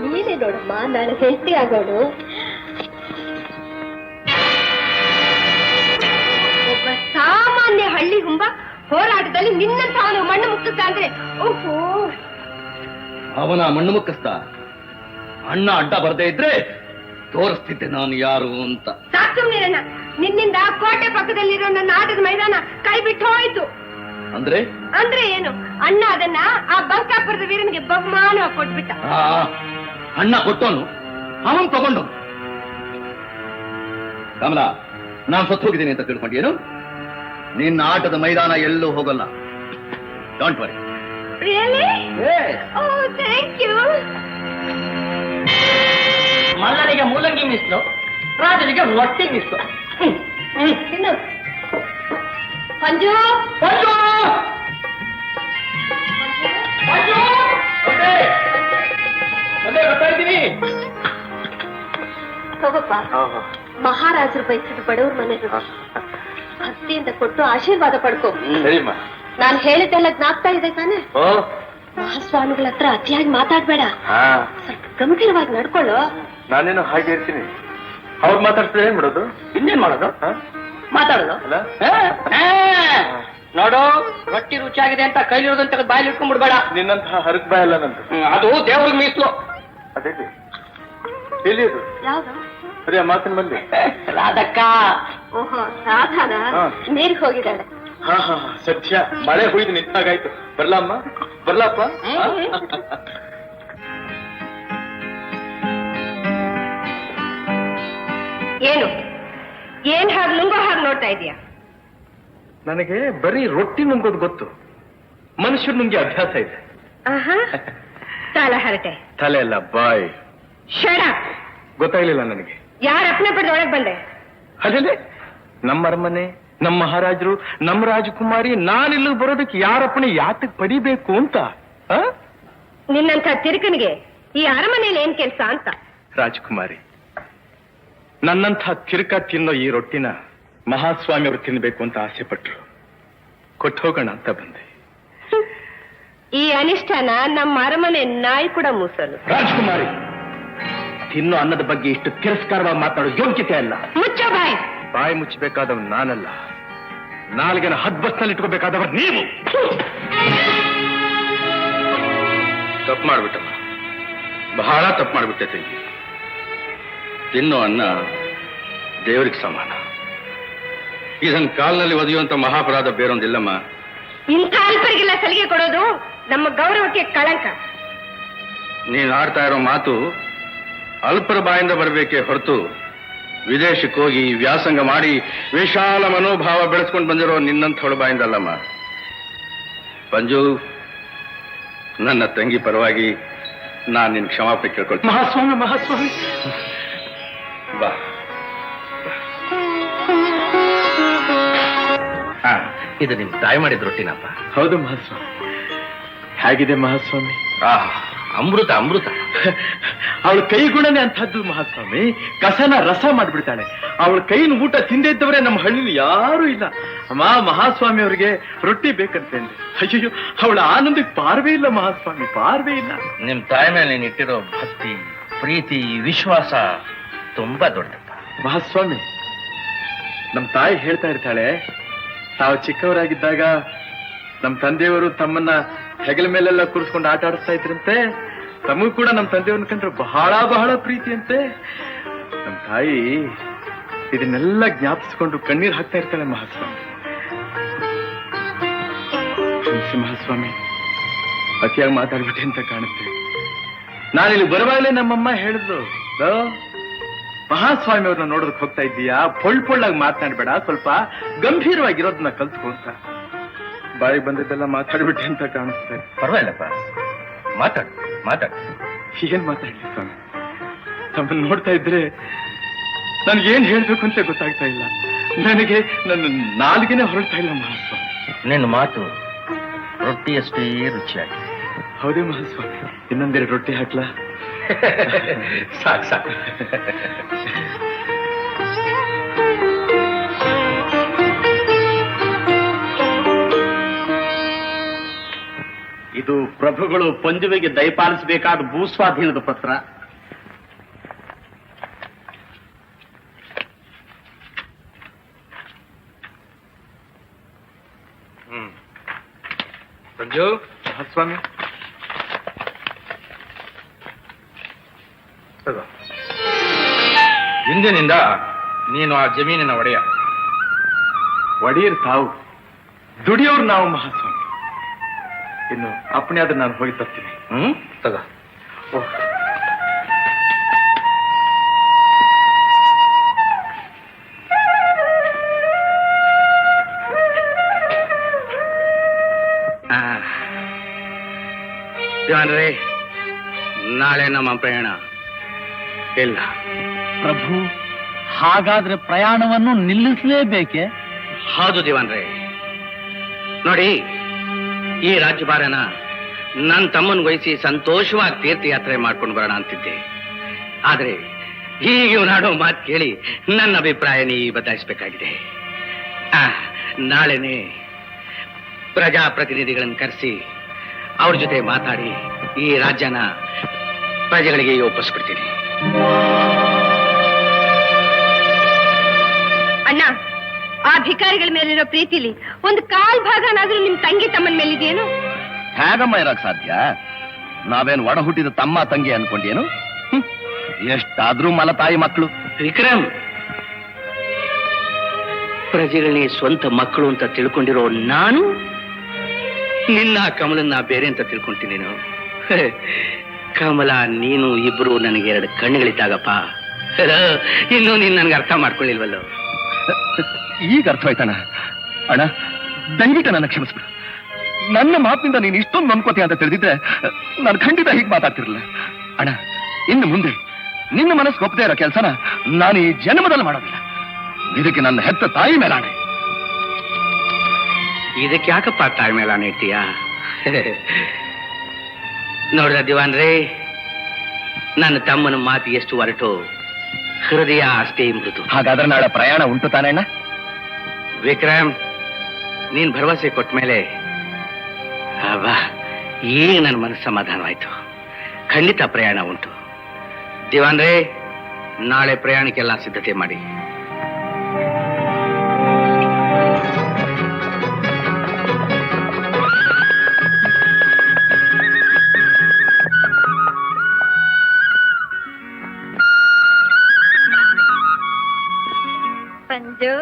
ನೀನೇ ನೋಡಮ್ಮ, ನಾನು ಹೆಂಡತಿ ಆಗೋಡು. ಒಬ್ಬ ಸಾಮಾನ್ಯ ಹಳ್ಳಿ ಹುಂಬ ಹೋರಾಟದಲ್ಲಿ ನಿನ್ನಂತ ಅವನು ಮಣ್ಣು ಮುಕ್ಕಿಸ್ತ ಅಂದ್ರೆ ಓಹೋ. ಅವನ ಮಣ್ಣು ಮುಕ್ಕಿಸ್ತ ಅಣ್ಣ ಅಡ್ಡ ಬರದೇ ಇದ್ರೆ ತೋರಿಸ್ತಿದ್ದೆ ನಾನು ಯಾರು ಅಂತ. ಸಾಕು ನೀರಣ್ಣ, ನಿನ್ನಿಂದ ಕೋಟೆ ಪಕ್ಕದಲ್ಲಿರೋ ನನ್ನ ಆಟದ ಮೈದಾನ ಕೈ ಬಿಟ್ಟು ಹೋಯ್ತು. ಅಂದ್ರೆ ಅಂದ್ರೆ ಏನು? ಅಣ್ಣ ಅದನ್ನ ಆ ಬಂಕಾಪುರದ ವೀರನಿಗೆ ಬಹುಮಾನ ಕೊಟ್ಬಿಟ್ಟ. ಅಣ್ಣ ಕೊಟ್ಟೋನು, ಅವನ್ ತಗೊಂಡು. ಕಮಲ, ನಾನು ಸತ್ತು ಹೋಗಿದ್ದೀನಿ ಅಂತ ತಿಳ್ಕೊಂಡೇನು? ನಿನ್ನ ಆಟದ ಮೈದಾನ ಎಲ್ಲೂ ಹೋಗಲ್ಲ. Don't worry. Really? Oh, thank you. ಮಲ್ಲನಿಗೆ ಮೂಲಂಗಿ ಮಿಸ್ಲು, ರಾಜನಿಗೆ ರೊಟ್ಟಿ ಮಿಸ್ಲು. ತಿನ್ನು. ಪಂಜು ಪಂಜು! ಪಂಜು! ಬರ್ತಾ ಇದ್ದೀನಿ. ಹೋಗಪ್ಪ, ಮಹಾರಾಜರು ಬಯಸಿದ ಬಡವ್ರ ಮನೆಗೆ ಭಕ್ತಿಯಿಂದ ಕೊಟ್ಟು ಆಶೀರ್ವಾದ ಪಡ್ಕೋ. ಸರಿಮ್ಮ. ನಾನು ಹೇಳಿದ್ದೆಲ್ಲ ಜ್ಞಾಪಕ ಇದೆ ತಾನೆ? ಮಹಾಸ್ವಾಮಿಗಳ ಹತ್ರ ಅತಿಯಾಗಿ ಮಾತಾಡ್ಬೇಡ, ಸ್ವಲ್ಪ ಗಂಭೀರವಾಗಿ ನಡ್ಕೊಳ್ಳು. ನಾನೇನು ಹಾಗೆ ಇರ್ತೀನಿ. ಅವ್ರು ಮಾತಾಡ್ತಾರೆ ಏನ್ ಮಾಡೋದು? ಇನ್ನೇನ್ ಮಾಡೋದು? ಮಾತಾಡೋದು. ನೋಡು, ರೊಟ್ಟಿ ರುಚಿಯಾಗಿದೆ ಅಂತ ಕೈಲಿರೋದಂತ ಬಾಯಲ್ಲಿ ಇಟ್ಕೊಂಡ್ಬಿಡ್ಬೇಡ. ನಿನ್ನಂತಹ ಹರಕ್ ಬಾಯ್ ಅಲ್ಲ ನಂದು. ಅದು ದೇವ್ರಿಗೆ ಮೀಸಲು. ಅದೇ ಎಲ್ಲಿ ಅದು? ಯಾವ್ದು? ಅದೇ ಮಾತಿನ ಮಂದಿ. ರಾಧಕ್ಕ. ಓಹೋ, ರಾಧಾನ ನೀರಿಗೆ ಹೋಗಿದ್ದಾಳೆ. ಹಾ ಹಾ ಸತ್ಯ. ಮಳೆ ಹುಯ್ದು ನಿಂತಾಗಾಯ್ತು. ಬರ್ಲಮ್ಮ, ಬರ್ಲಪ್ಪ. ಏನು ಏನ್ ಹಾಗೆ ನುಂಗೋ ಹಾಗೆ ನೋಡ್ತಾ ಇದೀಯಾ? ನನಗೆ ಬರೀ ರೊಟ್ಟಿ ನುಂಗೋದು ಗೊತ್ತು, ಮನುಷ್ಯರು ನುಂಗಿ ಅಭ್ಯಾಸ ಇದೆ. ಆಹಾ, ತಾಲ ಹರಟೆ. ತಲೆ ಅಲ್ಲ, ಬಾಯ್. ಶಡ. ಗೊತ್ತಾಗ್ಲಿಲ್ಲ ನನಗೆ. ಯಾರ ಅಪ್ಪನೆ ಪಡೆದ ಒಳಗ್ ಬಂದೆ? ಅಲ್ಲೇ ನಮ್ಮ ಅರಮನೆ, ನಮ್ಮ ಮಹಾರಾಜರು, ನಮ್ಮ ರಾಜಕುಮಾರಿ, ನಾನಿಲ್ಲಿ ಬರೋದಕ್ಕೆ ಯಾರಪ್ಪಣೆ ಯಾತಕ್ ಪಡಿಬೇಕು ಅಂತ? ನಿನ್ನಂತ ತಿರುಕನಿಗೆ ಈ ಅರಮನೆಯಲ್ಲಿ ಏನ್ ಕೆಲ್ಸ ಅಂತ? ರಾಜಕುಮಾರಿ, ನನ್ನಂಥ ಕಿರುಕ ತಿನ್ನೋ ಈ ರೊಟ್ಟಿನ ಮಹಾಸ್ವಾಮಿ ಅವರು ತಿನ್ಬೇಕು ಅಂತ ಆಸೆ ಪಟ್ರು. ಕೊಟ್ಟು ಹೋಗೋಣ ಅಂತ ಬಂದೆ. ಈ ಅನಿಷ್ಟನ ನಮ್ಮ ಅರಮನೆ ನಾಯಿ ಕೂಡ ಮೂಸಲು. ರಾಜಕುಮಾರಿ, ತಿನ್ನೋ ಅನ್ನದ ಬಗ್ಗೆ ಇಷ್ಟು ತಿರಸ್ಕಾರವಾಗಿ ಮಾತಾಡೋ ಯೋಗ್ಯತೆ ಅಲ್ಲ. ಮುಚ್ಚೋ ಬಾಯ್. ಬಾಯಿ ಮುಚ್ಚಬೇಕಾದವ್ ನಾನಲ್ಲ, ನಾಲ್ಗೆನ ಹದ್ಬಸ್ನಲ್ಲಿ ಇಟ್ಕೋಬೇಕಾದವರು ನೀವು. ತಪ್ಪು ಮಾಡ್ಬಿಟ್ಟಮ್ಮ, ಬಹಳ ತಪ್ಪು ಮಾಡ್ಬಿಟ್ಟೆ ತಂಗಿ. ತಿನ್ನೋ ಅನ್ನ ದೇವರಿಗೆ ಸಮಾನ. ಇದನ್ ಕಾಲ್ನಲ್ಲಿ ಒದೆಯುವಂತ ಮಹಾಪರಾಧ ಬೇರೊಂದಿಲ್ಲಮ್ಮ. ಇಂಥ ಅಲ್ಪರಿಗೆಲ್ಲ ಸಲಿಗೆ ಕೊಡೋದು ನಮ್ಮ ಗೌರವಕ್ಕೆ ಕಳಂಕ. ನೀನ್ ಆಡ್ತಾ ಇರೋ ಮಾತು ಅಲ್ಪರ ಬಾಯಿಂದ ಬರಬೇಕೇ ಹೊರತು ವಿದೇಶಕ್ಕೆ ಹೋಗಿ ವ್ಯಾಸಂಗ ಮಾಡಿ ವಿಶಾಲ ಮನೋಭಾವ ಬೆಳೆಸ್ಕೊಂಡು ಬಂದಿರೋ ನಿನ್ನಂಥವಳ ಬಾಯಿಂದಲ್ಲಮ್ಮ. ಪಂಜು, ನನ್ನ ತಂಗಿ ಪರವಾಗಿ ನಾನು ನಿನ್ ಕ್ಷಮಾಪಣೆ ಕೇಳ್ಕೊಳ್ತೀನಿ. ಮಹಾಸ್ವಾಮಿ, ಮಹಾಸ್ವಾಮಿ, ಬಾ. ಇದು ನಿಮ್ ತಾಯಿ ಮಾಡಿದ ರೊಟ್ಟಿನಪ್ಪ. ಹೌದು ಮಹಾಸ್ವಾಮಿ. ಹೇಗಿದೆ ಮಹಾಸ್ವಾಮಿ? ಅಮೃತ ಅಮೃತ. ಅವಳ ಕೈ ಗುಣನೇ ಅಂತದ್ದು ಮಹಾಸ್ವಾಮಿ. ಕಸನ ರಸ ಮಾಡ್ಬಿಡ್ತಾಳೆ. ಅವಳ ಕೈನ ಊಟ ತಿಂದೇ ಇದ್ದವರೇ ನಮ್ಮ ಹಳ್ಳಿಲಿ ಯಾರೂ ಇಲ್ಲ. ಅಮ್ಮ, ಮಹಾಸ್ವಾಮಿ ಅವರಿಗೆ ರೊಟ್ಟಿ ಬೇಕಂತಂದೆ. ಅಯ್ಯೋ, ಅವಳ ಆನಂದಕ್ಕೆ ಪಾರ್ವೇ ಇಲ್ಲ ಮಹಾಸ್ವಾಮಿ, ಪಾರ್ವೇ ಇಲ್ಲ. ನಿಮ್ ತಾಯಿ ಮೇಲೆ ನೀನ್ ಇಟ್ಟಿರೋ ಭಕ್ತಿ, ಪ್ರೀತಿ, ವಿಶ್ವಾಸ ತುಂಬಾ ದೊಡ್ಡಪ್ಪ. ಮಹಾಸ್ವಾಮಿ, ನಮ್ ತಾಯಿ ಹೇಳ್ತಾ ಇರ್ತಾಳೆ, ತಾವು ಚಿಕ್ಕವರಾಗಿದ್ದಾಗ ನಮ್ಮ ತಂದೆಯವರು ತಮ್ಮನ್ನ ಹೆಗಲ ಮೇಲೆಲ್ಲ ಕೂರಿಸ್ಕೊಂಡು ಆಟ ಆಡಿಸ್ತಾ ಇದ್ರಂತೆ. ತಮಗೂ ಕೂಡ ನಮ್ಮ ತಂದೆಯವ್ರನ್ನ ಕಂಡ್ರೆ ಬಹಳ ಬಹಳ ಪ್ರೀತಿಯಂತೆ. ನಮ್ಮ ತಾಯಿ ಇದನ್ನೆಲ್ಲ ಜ್ಞಾಪಿಸ್ಕೊಂಡು ಕಣ್ಣೀರು ಹಾಕ್ತಾ ಇರ್ತಾಳೆ ಮಹಾಸ್ವಾಮಿ. ಮಹಾಸ್ವಾಮಿ, ಅತಿಯಾಗಿ ಮಾತಾಡ್ಬಿಟ್ಟೆ ಅಂತ ಕಾಣುತ್ತೆ. ನಾನಿಲ್ಲಿ ಬರುವಾಗಲೇ ನಮ್ಮಮ್ಮ ಹೇಳಿದ್ಲು, ಮಹಾಸ್ವಾಮಿ ಅವ್ರನ್ನ ನೋಡೋದಕ್ಕೆ ಹೋಗ್ತಾ ಇದ್ದೀಯಾ, ಪೊಳ್ಳಾಗಿ ಮಾತನಾಡ್ಬೇಡ, ಸ್ವಲ್ಪ ಗಂಭೀರವಾಗಿರೋದನ್ನ ಕಲ್ತ್ಕೊ ಅಂತ. ಬಾಯಿ ಬಂದಿದ್ದೆಲ್ಲ ಮಾತಾಡ್ಬಿಟ್ಟೆ ಅಂತ ಕಾಣಿಸ್ತೆ. ಪರವಾಗಿಲ್ಲಪ್ಪ, ಮಾತಾಡು ಮಾತಾಡು. ಏನ್ ಮಾತಾಡ್ಲಿ ಸ್ವಾಮಿ, ತಮ್ಮನ್ನ ನೋಡ್ತಾ ಇದ್ರೆ ನನ್ಗೇನ್ ಹೇಳ್ಬೇಕು ಅಂತ ಗೊತ್ತಾಗ್ತಾ ಇಲ್ಲ. ನನಗೆ ನನ್ನ ನಾಲ್ಗೆನೆ ಹೊರಡ್ತಾ ಇಲ್ಲ ಮಹಾಸ್ವಾಮಿ. ನಿನ್ನ ಮಾತು ರೊಟ್ಟಿಯಷ್ಟೇ ರುಚಿಯಾಗಿ. ಹೌದೇ ಮಹಾಸ್ವಾಮಿ, ಇನ್ನೊಂದೆರಡು ರೊಟ್ಟಿ ಹಾಕ್ಲಾ? ಸಾಕು ಸಾಕು. ಇದು ಪ್ರಭುಗಳು ಪಂಜುವಿಗೆ ದಯಪಾಲಿಸಬೇಕಾದ ಭೂಸ್ವಾಧೀನದ ಪತ್ರ. ಪಂಜು, ಮಹಾಸ್ವಾಮಿ ಇಂದಿನಿಂದ ನೀನು ಆ ಜಮೀನಿನ ಒಡೆಯ. ಒಡೆಯರ್ ತಾವು, ದುಡಿಯೋರು ನಾವು ಮಹಾಸ್ವಾಮಿ. ಇನ್ನು ಅಪ್ಪಣೆ ಆದ್ರೆ ನಾನು ಹೋಗಿ ತರ್ತೀನಿ. ತಗ. ಜಾನ್ರೇ, ನಾಳೆ ನಮ್ಮ ಪ್ರಯಾಣ ಇಲ್ಲ. ಪ್ರಭು, ಹಾಗಾದ್ರೆ ಪ್ರಯಾಣವನ್ನು ನಿಲ್ಲಿಸಲೇಬೇಕೆ? ಹೌದು ದಿವಾನ್ರೇ. ನೋಡಿ, ಈ ರಾಜ್ಯಭಾರನ ನನ್ನ ತಮ್ಮನ ವಹಿಸಿ ಸಂತೋಷವಾಗಿ ತೀರ್ಥಯಾತ್ರೆ ಮಾಡ್ಕೊಂಡು ಬರೋಣ ಅಂತಿದ್ದೆ. ಆದ್ರೆ ಈಗ ನಾಡೋ ಮಾತು ಕೇಳಿ ನನ್ನ ಅಭಿಪ್ರಾಯ ಬದಲಾಯಿಸಬೇಕಾಗಿದೆ. ನಾಳೆನೆ ಪ್ರಜಾಪ್ರತಿನಿಧಿಗಳನ್ನು ಕರೆಸಿ ಅವ್ರ ಜೊತೆ ಮಾತಾಡಿ ಈ ರಾಜ್ಯನ ಪ್ರಜೆಗಳಿಗೆ ಒಪ್ಪಿಸ್ಬಿಡ್ತೀನಿ. ಅಣ್ಣ, ಆ ಭಿಕಾರಿಗಳ ಮೇಲಿರೋ ಪ್ರೀತಿಲಿ ಒಂದು ಕಾಲ್ ಭಾಗನಾದ್ರೂ ನಿಮ್ ತಂಗಿ ತಮ್ಮನ ಮೇಲಿದೆಯೇನು? ಹೇಗಮ್ಮ ಇರಕ್ ಸಾಧ್ಯ? ನಾವೇನ್ ಒಡ ಹುಟ್ಟಿದ ತಮ್ಮ ತಂಗಿ ಅನ್ಕೊಂಡೇನು? ಎಷ್ಟಾದ್ರೂ ಮಲತಾಯಿ ಮಕ್ಕಳು. ವಿಕ್ರಮ್, ಪ್ರಜೆಗಳನ್ನೇ ಸ್ವಂತ ಮಕ್ಕಳು ಅಂತ ತಿಳ್ಕೊಂಡಿರೋ ನಾನು ನಿನ್ನ ಕಮಲನ್ನ ಬೇರೆ ಅಂತ ತಿಳ್ಕೊಂತೀನಿ. ನೀನು ಕಮಲ ನೀನು ಇಬ್ರು ನನಗೆ ಎರಡು ಕಣ್ಣುಗಳಿದ್ದಾಗಪ್ಪ. ಇನ್ನು ನೀನ್ ನನ್ಗೆ ಅರ್ಥ ಮಾಡ್ಕೊಳ್ಳಿಲ್ವಲ್ಲೋ? ಈಗ ಅರ್ಥವಾಯ್ತಣ್ಣ. ಅಣ್ಣ, ದಯವಿಟ್ಟು ನನ್ನ ಕ್ಷಮಿಸ್ಬಿಡು. ನನ್ನ ಮಾತಿನಿಂದ ನೀನು ಇಷ್ಟೊಂದು ಅನ್ಕೋತೀಯ ಅಂತ ತಿಳಿದಿದ್ರೆ ನಾನು ಖಂಡಿತ ಹೀಗೆ ಮಾತಾಡ್ತಿರಲಿಲ್ಲ. ಅಣ್ಣ, ಇನ್ನು ಮುಂದೆ ನಿನ್ನ ಮನಸ್ಸು ಒಪ್ಪದೇ ಇರೋ ಕೆಲಸನ ನಾನು ಈ ಜನ್ಮದಲ್ಲಿ ಮಾಡೋದಿಲ್ಲ. ಇದಕ್ಕೆ ನನ್ನ ಹೆತ್ತ ತಾಯಿ ಮೇಲಾಣೆ. ಇದಕ್ಕೆ ಯಾಕಪ್ಪ ತಾಯಿ ಮೇಲಾಣೆ ಇರ್ತೀಯ? ನೋಡ್ರ ದಿವಾನ್ರೇ, ನನ್ನ ತಮ್ಮನ ಮಾತು ಎಷ್ಟು ಹೊರಟು ಹೃದಯ ಅಷ್ಟೇ ಮೃದು. ಹಾಗಾದ್ರೆ ನಾಳೆ ಪ್ರಯಾಣ ಉಂಟು ತಾನೇ ಅಣ್ಣ? ವಿಕ್ರಮ್, ನೀನ್ ಭರವಸೆ ಕೊಟ್ಟ ಮೇಲೆ ಈಗ ನನ್ನ ಮನಸ್ಸು ಸಮಾಧಾನವಾಯ್ತು. ಖಂಡಿತ ಪ್ರಯಾಣ ಉಂಟು. ದಿವಾನ್ರೇ, ನಾಳೆ ಪ್ರಯಾಣಕ್ಕೆಲ್ಲ ಸಿದ್ಧತೆ ಮಾಡಿ. ಪಂಜು,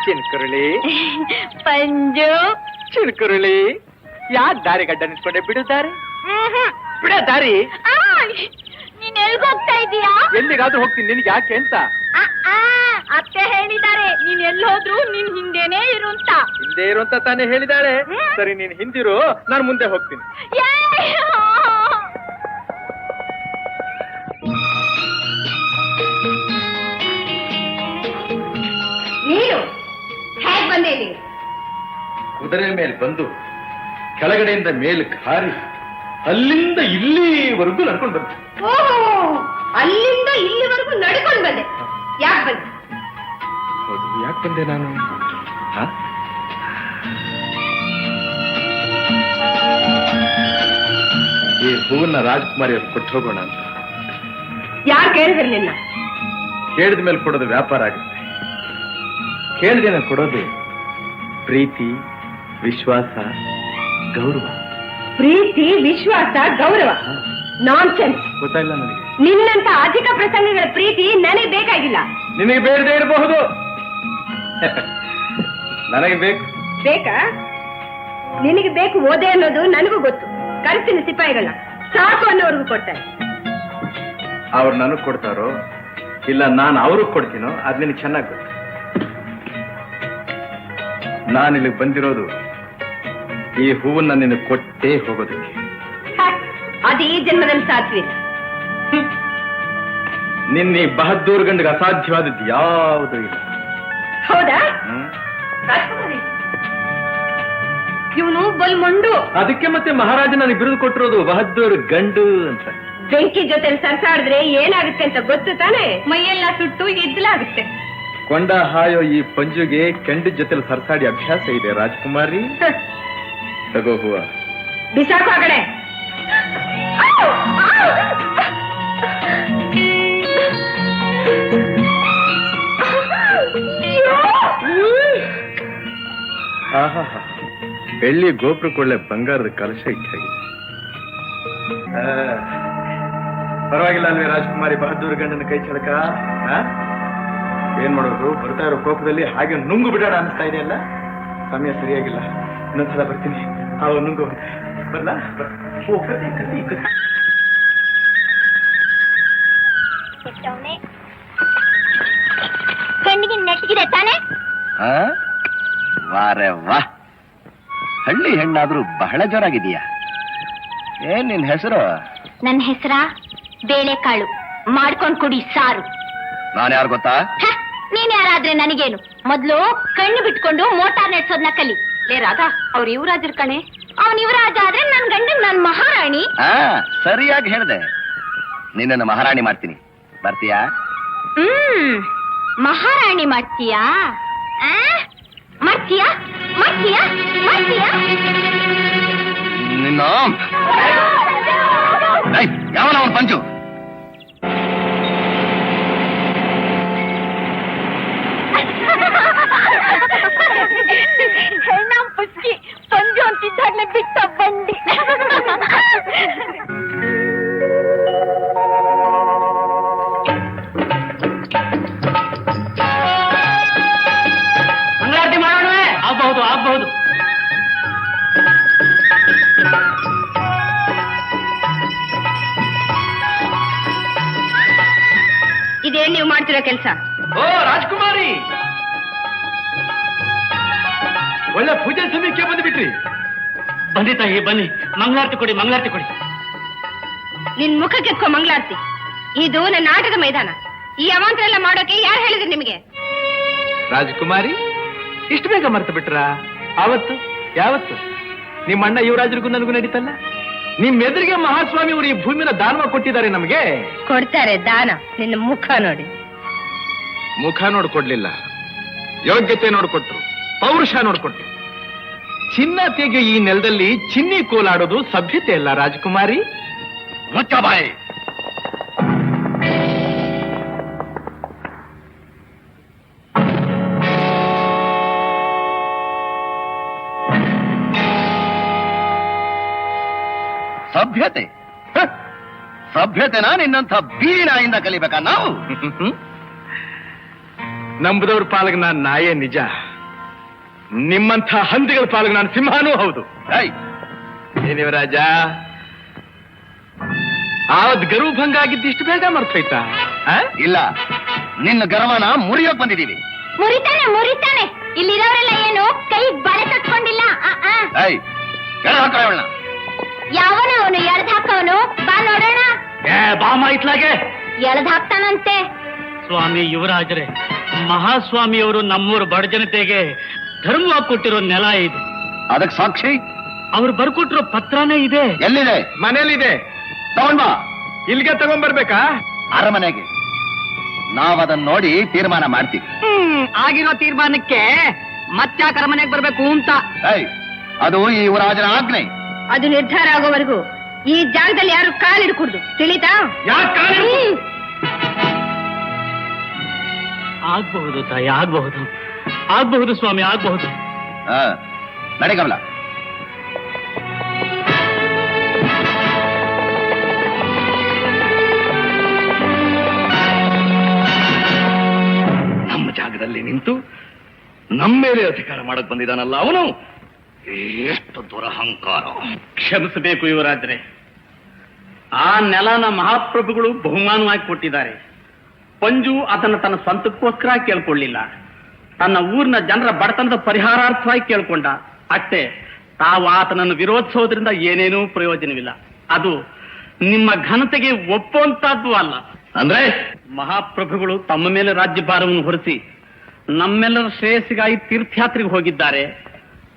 ಚಿನ್ಕುರುಳಿ, ಪಂಜು, ಚಿನ್ಕುರುಳಿ, ಯಾಕೆ ದಾರಿ ಗಡ್ಡ ನಿಂತ್ಕೊಂಡೆ? ಬಿಡುತ್ತಾರೆ, ಬಿಡ ದಾರಿ. ನೀನ್ ಎಲ್ಗೋಗ್ತಾ ಇದೀಯಾ? ಎಲ್ಲಿಗಾದ್ರೂ ಹೋಗ್ತೀನಿ, ನಿನ್ಗೆ ಯಾಕೆ ಅಂತ? ಅತ್ತೆ ಹೇಳಿದ್ದಾರೆ ನೀನ್ ಎಲ್ಲಿ ಹೋದ್ರು ನಿನ್ ಹಿಂದೆನೇ ಇರು ಅಂತ. ಹಿಂದೆ ಇರುವಂತ ತಾನೇ ಹೇಳಿದಾಳೆ. ಸರಿ, ನೀನ್ ಹಿಂದಿರು, ನಾನು ಮುಂದೆ ಹೋಗ್ತೀನಿ. ನೀನು ಹೇಗ್ ಬಂದೆ ಇಲ್ಲಿ? ಕುದುರೆ ಮೇಲೆ ಬಂದು ಕೆಳಗಡೆಯಿಂದ ಮೇಲಕ್ಕೆ ಹಾರಿ ಅಲ್ಲಿಂದ ಇಲ್ಲಿವರೆಗೂ ನಡ್ಕೊಂಡು ಬಂದೆ. ಓಹೋ, ಅಲ್ಲಿಂದ ಇಲ್ಲಿವರೆಗೂ ನಡ್ಕೊಂಡು ಬಂದೆ. ಯಾಕೆ ಬಂದೆ? ಹೌದು, ಯಾಕೆ ಬಂದೆ ನಾನು? ಈ ಹೂವನ್ನ ರಾಜ್ಕುಮಾರಿ ಅವ್ರು ಕೊಟ್ಟು ಹೋಗೋಣ ಅಂತ. ಯಾರು ಕೇಳಿದ್ರು ನಿನ್ನ? ಕೇಳಿದ ಮೇಲೆ ಕೊಡೋದು ವ್ಯಾಪಾರ ಆಗುತ್ತೆ, ಕೇಳಿದೇನ ಕೊಡೋದು ಪ್ರೀತಿ, ವಿಶ್ವಾಸ, ಗೌರವ. ಪ್ರೀತಿ, ವಿಶ್ವಾಸ, ಗೌರವ ನಾನ್ಸೆನ್ಸ್. ಗೊತ್ತಾಯಿಲ್ಲ ನನಗೆ. ನಿನ್ನಂತ ಅಧಿಕ ಪ್ರಸಂಗಗಳ ಪ್ರೀತಿ ನನಗೆ ಬೇಕಾಗಿಲ್ಲ. ನಿನಗೆ ಬೇಡದೇ ಇರಬಹುದು, ನನಗೆ ಬೇಕು. ಬೇಕಾ? ನಿನಗೆ ಬೇಕು ಓದೆ ಅನ್ನೋದು ನನಗೂ ಗೊತ್ತು. ಕರೆಸ್ತೀನಿ ಸಿಪಾಯಿಗಳನ್ನ, ಸಾಕು ಅನ್ನೋರ್ಗು ಕೊಡ್ತಾರೆ. ಅವ್ರು ನನಗ್ ಕೊಡ್ತಾರೋ ಇಲ್ಲ ನಾನು ಅವ್ರಿಗೆ ಕೊಡ್ತೀನೋ ಅದ್ ನಿನಗೆ ಚೆನ್ನಾಗಿ ಗೊತ್ತು. ನಾನು ಇಲ್ಲಿಗೆ ಬಂದಿರೋದು ಈ ಹೂವನ್ನ ನಿನಗೆ ಕೊಟ್ಟೇ ಹೋಗೋದಕ್ಕೆ. ಅದು ಈ ಜನ್ಮದಲ್ಲಿ ಸಾಧ್ವಿಲ್ಲ. ನಿನ್ನ ಈ ಬಹದ್ದೂರ್ ಗಂಡಿಗೆ ಅಸಾಧ್ಯವಾದದ್ದು ಯಾವುದೂ ಇಲ್ಲ. ಹೌದಾ? ಇವನು ಬಲ್ ಮಂಡು. ಅದಕ್ಕೆ ಮತ್ತೆ ಮಹಾರಾಜ ನನಗೆ ಬಿರುದು ಕೊಟ್ಟಿರೋದು ಬಹದ್ದೂರ್ ಗಂಡು ಅಂತ. ಬೆಂಕಿ ಜೊತೆ ಸರ್ಸಾಡಿದ್ರೆ ಏನಾಗುತ್ತೆ ಅಂತ ಗೊತ್ತು ತಾನೆ? ಮೈಯೆಲ್ಲ ಸುಟ್ಟು ಇದ್ಲಾಗುತ್ತೆ. ಕೊಂಡ ಹಾಯೋ ಈ ಪಂಜುಗೆ ಕೆಂಡ ಜೊತೆ ಸರ್ಸಾಡಿ ಅಭ್ಯಾಸ ಇದೆ ರಾಜ್ಕುಮಾರಿ. ತಗೋ ಹೂವ, ಬಿಸಾಕು ಆ ಕಡೆ. ಆಹಾ, ಬೆಳ್ಳಿ ಗೋಪುರಕ್ಕೊಳ್ಳೆ ಬಂಗಾರದ ಕಲಶ ಇಟ್ಟಾಗಿದೆ. ಪರವಾಗಿಲ್ಲ ಅಲ್ವೇ ರಾಜ್ಕುಮಾರಿ ಬಹದ್ದೂರ್ ಗಂಡನ ಕೈ ಚಳಕ? ಏನ್ ಮಾಡೋದು, ಬರ್ತಾ ಇರೋ ಕೋಪದಲ್ಲಿ ಹಾಗೆ ನುಂಗು ಬಿಡೋಣ ಅನಿಸ್ತಾ ಇದೆಯಲ್ಲ. ಸಮಯ ಸರಿಯಾಗಿಲ್ಲ, ಇನ್ನೊಂದ್ಸಲ ಬರ್ತೀನಿ. ಅವ ನುಂಗು ಬರ್ಲ. ಕಣ್ಣಿಗೆ ನೆಟ್ಟಿಗಿದೆ ತಾನೆ? ವಾರೆ ವಾ, ಹಳ್ಳಿ ಹೆಣ್ಣಾದ್ರೂ ಬಹಳ ಜೋರಾಗಿದೀಯಾ. ಏನ್ ನಿನ್ ಹೆಸರು? ನನ್ನ ಹೆಸರ ಬೇಳೆಕಾಳು. ಮಾಡ್ಕೊಂಡ್ ಕುಡಿ ಸಾರು. ನಾನು ಯಾರು ಗೊತ್ತಾ? ನೀನ್ ಯಾರಾದ್ರೆ ನನಗೇನು? ಮೊದ್ಲು ಕಣ್ಣು ಬಿಟ್ಕೊಂಡು ಮೋಟಾರ್ ನಡೆಸೋದ್ನ ಕಲಿ. ಲೇ ರಾಧಾ, ಅವ್ರ ಯುವರಾಜರ್ ಕಣೆ. ಅವನ್ ಯುವರಾಜ ಆದ್ರೆ ನನ್ ಗಂಡನ್ ನಾನ್ ಮಹಾರಾಣಿ. ಸರಿಯಾಗಿ ಹೇಳ್ದೆ. ನಿನ್ನನ್ನು ಮಹಾರಾಣಿ ಮಾಡ್ತೀನಿ, ಬರ್ತೀಯಾ? ಮಹಾರಾಣಿ ಮಾಡ್ತೀಯಾ? ಮಾಡ್ತೀಯಾ ಮಾಡ್ತೀಯಾ ಮಾಡ್ತೀಯಾ? ನಿನ್ನ ಯಾವನ ಅವನ್ ಪಂಚು? ಹೆಣ್ಣ ಪುಸ್ಕಿ ಪಂಜು ಅಂತಿದ್ದಾಗ್ಲೇ ಬಿಟ್ಟ ಬಂಡಿ. ಮಂಗಳಾರತಿ ಮಾಡೋಣ. ಆಗ್ಬಹುದು ಆಗ್ಬಹುದು. ಇದೇನ್ ನೀವು ಮಾಡ್ತಿರೋ ಕೆಲಸ? ಓ ರಾಜ್ಕುಮಾರಿ, ಒಳ್ಳೆ ಪೂಜೆ ಸಮಯಕ್ಕೆ ಬಂದ್ಬಿಟ್ರಿ. ಬನ್ನಿ ತಾಯಿ ಬನ್ನಿ, ಮಂಗಳಾರತಿ ಕೊಡಿ ಮಂಗಳಾರತಿ ಕೊಡಿ. ನಿನ್ ಮುಖಕ್ಕೆ ಎತ್ಕೋ ಮಂಗಳಾರತಿ. ಇದು ನನ್ನ ಆಟದ ಮೈದಾನ. ಈ ಅವಾಂತರ ಎಲ್ಲ ಮಾಡೋಕೆ ಯಾರು ಹೇಳಿದ್ರು ನಿಮಗೆ? ರಾಜ್ಕುಮಾರಿ, ಇಷ್ಟು ಬೇಗ ಮರ್ತು ಬಿಟ್ರ? ಆವತ್ತು ಯಾವತ್ತು ನಿಮ್ಮ ಅಣ್ಣ ಯುವರಾಜರಿಗೂ ನನಗೂ ನಡೀತಲ್ಲ. ನಿಮ್ ಎದುರಿಗೆ ಮಹಾಸ್ವಾಮಿ ಅವರು ಈ ಭೂಮಿನ ದಾನವ ಕೊಟ್ಟಿದ್ದಾರೆ ನಮಗೆ. ಕೊಡ್ತಾರೆ ದಾನ. ನಿನ್ನ ಮುಖ ನೋಡಿ. ಮುಖ ನೋಡ್ಕೊಡ್ಲಿಲ್ಲ, ಯೋಗ್ಯತೆ ನೋಡ್ಕೊಟ್ರು, ಪೌರುಷ ನೋಡ್ಕೊಟ್ರು. ಚಿನ್ನ ತೆಗೆ ಈ ನೆಲದಲ್ಲಿ ಚಿನ್ನಿ ಕೋಲಾಡೋದು ಸಭ್ಯತೆ ಅಲ್ಲ ರಾಜ್ಕುಮಾರಿ. ಮುಚ್ಚಬಾಯಿ. ಸಭ್ಯತೆ? ಸಭ್ಯತೆನಾ ನಿನ್ನಂಥ ಬೀನಾಯಿಂದ ಕಲಿಬೇಕಾ ನಾವು? ನಂಬುದವ್ರ ಪಾಲಿಗೆ ನಾನು ನಾಯೇ ನಿಜ, ನಿಮ್ಮಂಥ ಹಂದಿಗಳ ಪಾಲಿಗೆ ನಾನು ಸಿಂಹನೂ ಹೌದು. ಏನಿವ ರಾಜ, ಆವತ್ ಗರ್ವ ಭಂಗ ಆಗಿದ್ದು ಇಷ್ಟು ಬೇಗ ಮರ್ತೋಯ್ತಾ? ಇಲ್ಲ, ನಿನ್ನ ಗರ್ವನ ಮುರಿಯೋಕ್ ಬಂದಿದ್ದೀವಿ. ಮುರಿತಾನೆ ಮುರಿತಾನೆ. ಇಲ್ಲಿರೋರೆಲ್ಲ ಏನು ಕೈ ಬಳೆ ಕಟ್ಕೊಂಡಿಲ್ಲ. ಯಾವನ ಅವನು ಎಳ್ದ್ ಹಾಕವನು? ಬಾ ನೋಡೋಣ. ಬಾಮ ಇತ್ಲಾಗೆ ಎಳ್ದ್ ಹಾಕ್ತಾನಂತೆ. ಸ್ವಾಮಿ ಯುವರಾಜರೇ, ಮಹಾಸ್ವಾಮಿಯವರು ನಮ್ಮೂರ ಬಡ ಜನತೆಗೆ ಧರ್ಮವಾಗಿ ಕೊಟ್ಟಿರೋ ನೆಲ ಇದೆ. ಅದಕ್ಕೆ ಸಾಕ್ಷಿ ಅವ್ರು ಬರ್ಕೊಟ್ಟಿರೋ ಪತ್ರನೇ ಇದೆ. ಎಲ್ಲಿದೆ? ಮನೇಲಿದೆ. ತಗೊಂಡ್ಬಾ. ಇಲ್ಲಿಗೆ ತಗೊಂಡ್ಬರ್ಬೇಕಾ? ಅರಮನೆಗೆ. ನಾವದನ್ನ ನೋಡಿ ತೀರ್ಮಾನ ಮಾಡ್ತೀವಿ. ಆಗಿರೋ ತೀರ್ಮಾನಕ್ಕೆ ಮತ್ತ್ಯಾಕ ಅರಮನೆಗೆ ಬರ್ಬೇಕು ಅಂತ. ಅದು ಈ ಯುವರಾಜನ ಆಜ್ಞೆ. ಅದು ನಿರ್ಧಾರ ಆಗೋವರೆಗೂ ಈ ಜಾಗದಲ್ಲಿ ಯಾರು ಕಾಲಿಡ್ಕೂಡ್ದು, ತಿಳಿತಾ? ಆಗ್ಬಹುದು ತಾಯಿ, ಆಗ್ಬಹುದು ಆಗ್ಬಹುದು ಸ್ವಾಮಿ, ಆಗ್ಬಹುದು. ನಡಿ ಕಮಲ. ನಮ್ಮ ಜಾಗದಲ್ಲಿ ನಿಂತು ನಮ್ಮ ಮೇಲೆ ಅಧಿಕಾರ ಮಾಡಕ್ ಬಂದಿದ್ದಾನಲ್ಲ ಅವನು. ಎಷ್ಟು ದುರಹಂಕಾರ! ಕ್ಷಮಿಸಬೇಕು ಯುವರಾಜರೇ, ಆ ನೆಲನ ಮಹಾಪ್ರಭುಗಳು ಬಹುಮಾನವಾಗಿ ಕೊಟ್ಟಿದ್ದಾರೆ. ಪಂಜು ಅದನ್ನು ತನ್ನ ಸ್ವಂತಕ್ಕೋಸ್ಕರ ಕೇಳ್ಕೊಳ್ಳಿಲ್ಲ, ತನ್ನ ಊರಿನ ಜನರ ಬಡತನದ ಪರಿಹಾರಾರ್ಥವಾಗಿ ಕೇಳ್ಕೊಂಡ ಅಷ್ಟೇ. ತಾವು ಆತನನ್ನು ವಿರೋಧಿಸೋದ್ರಿಂದ ಏನೇನೂ ಪ್ರಯೋಜನವಿಲ್ಲ. ಅದು ನಿಮ್ಮ ಘನತೆಗೆ ಒಪ್ಪುವಂತಹದ್ದು ಅಲ್ಲ. ಅಂದ್ರೆ ಮಹಾಪ್ರಭುಗಳು ತಮ್ಮ ಮೇಲೆ ರಾಜ್ಯಭಾರವನ್ನು ಹೊರಿಸಿ ನಮ್ಮೆಲ್ಲರ ಶ್ರೇಯಸ್ಸಿಗಾಗಿ ತೀರ್ಥಯಾತ್ರೆಗೆ ಹೋಗಿದ್ದಾರೆ.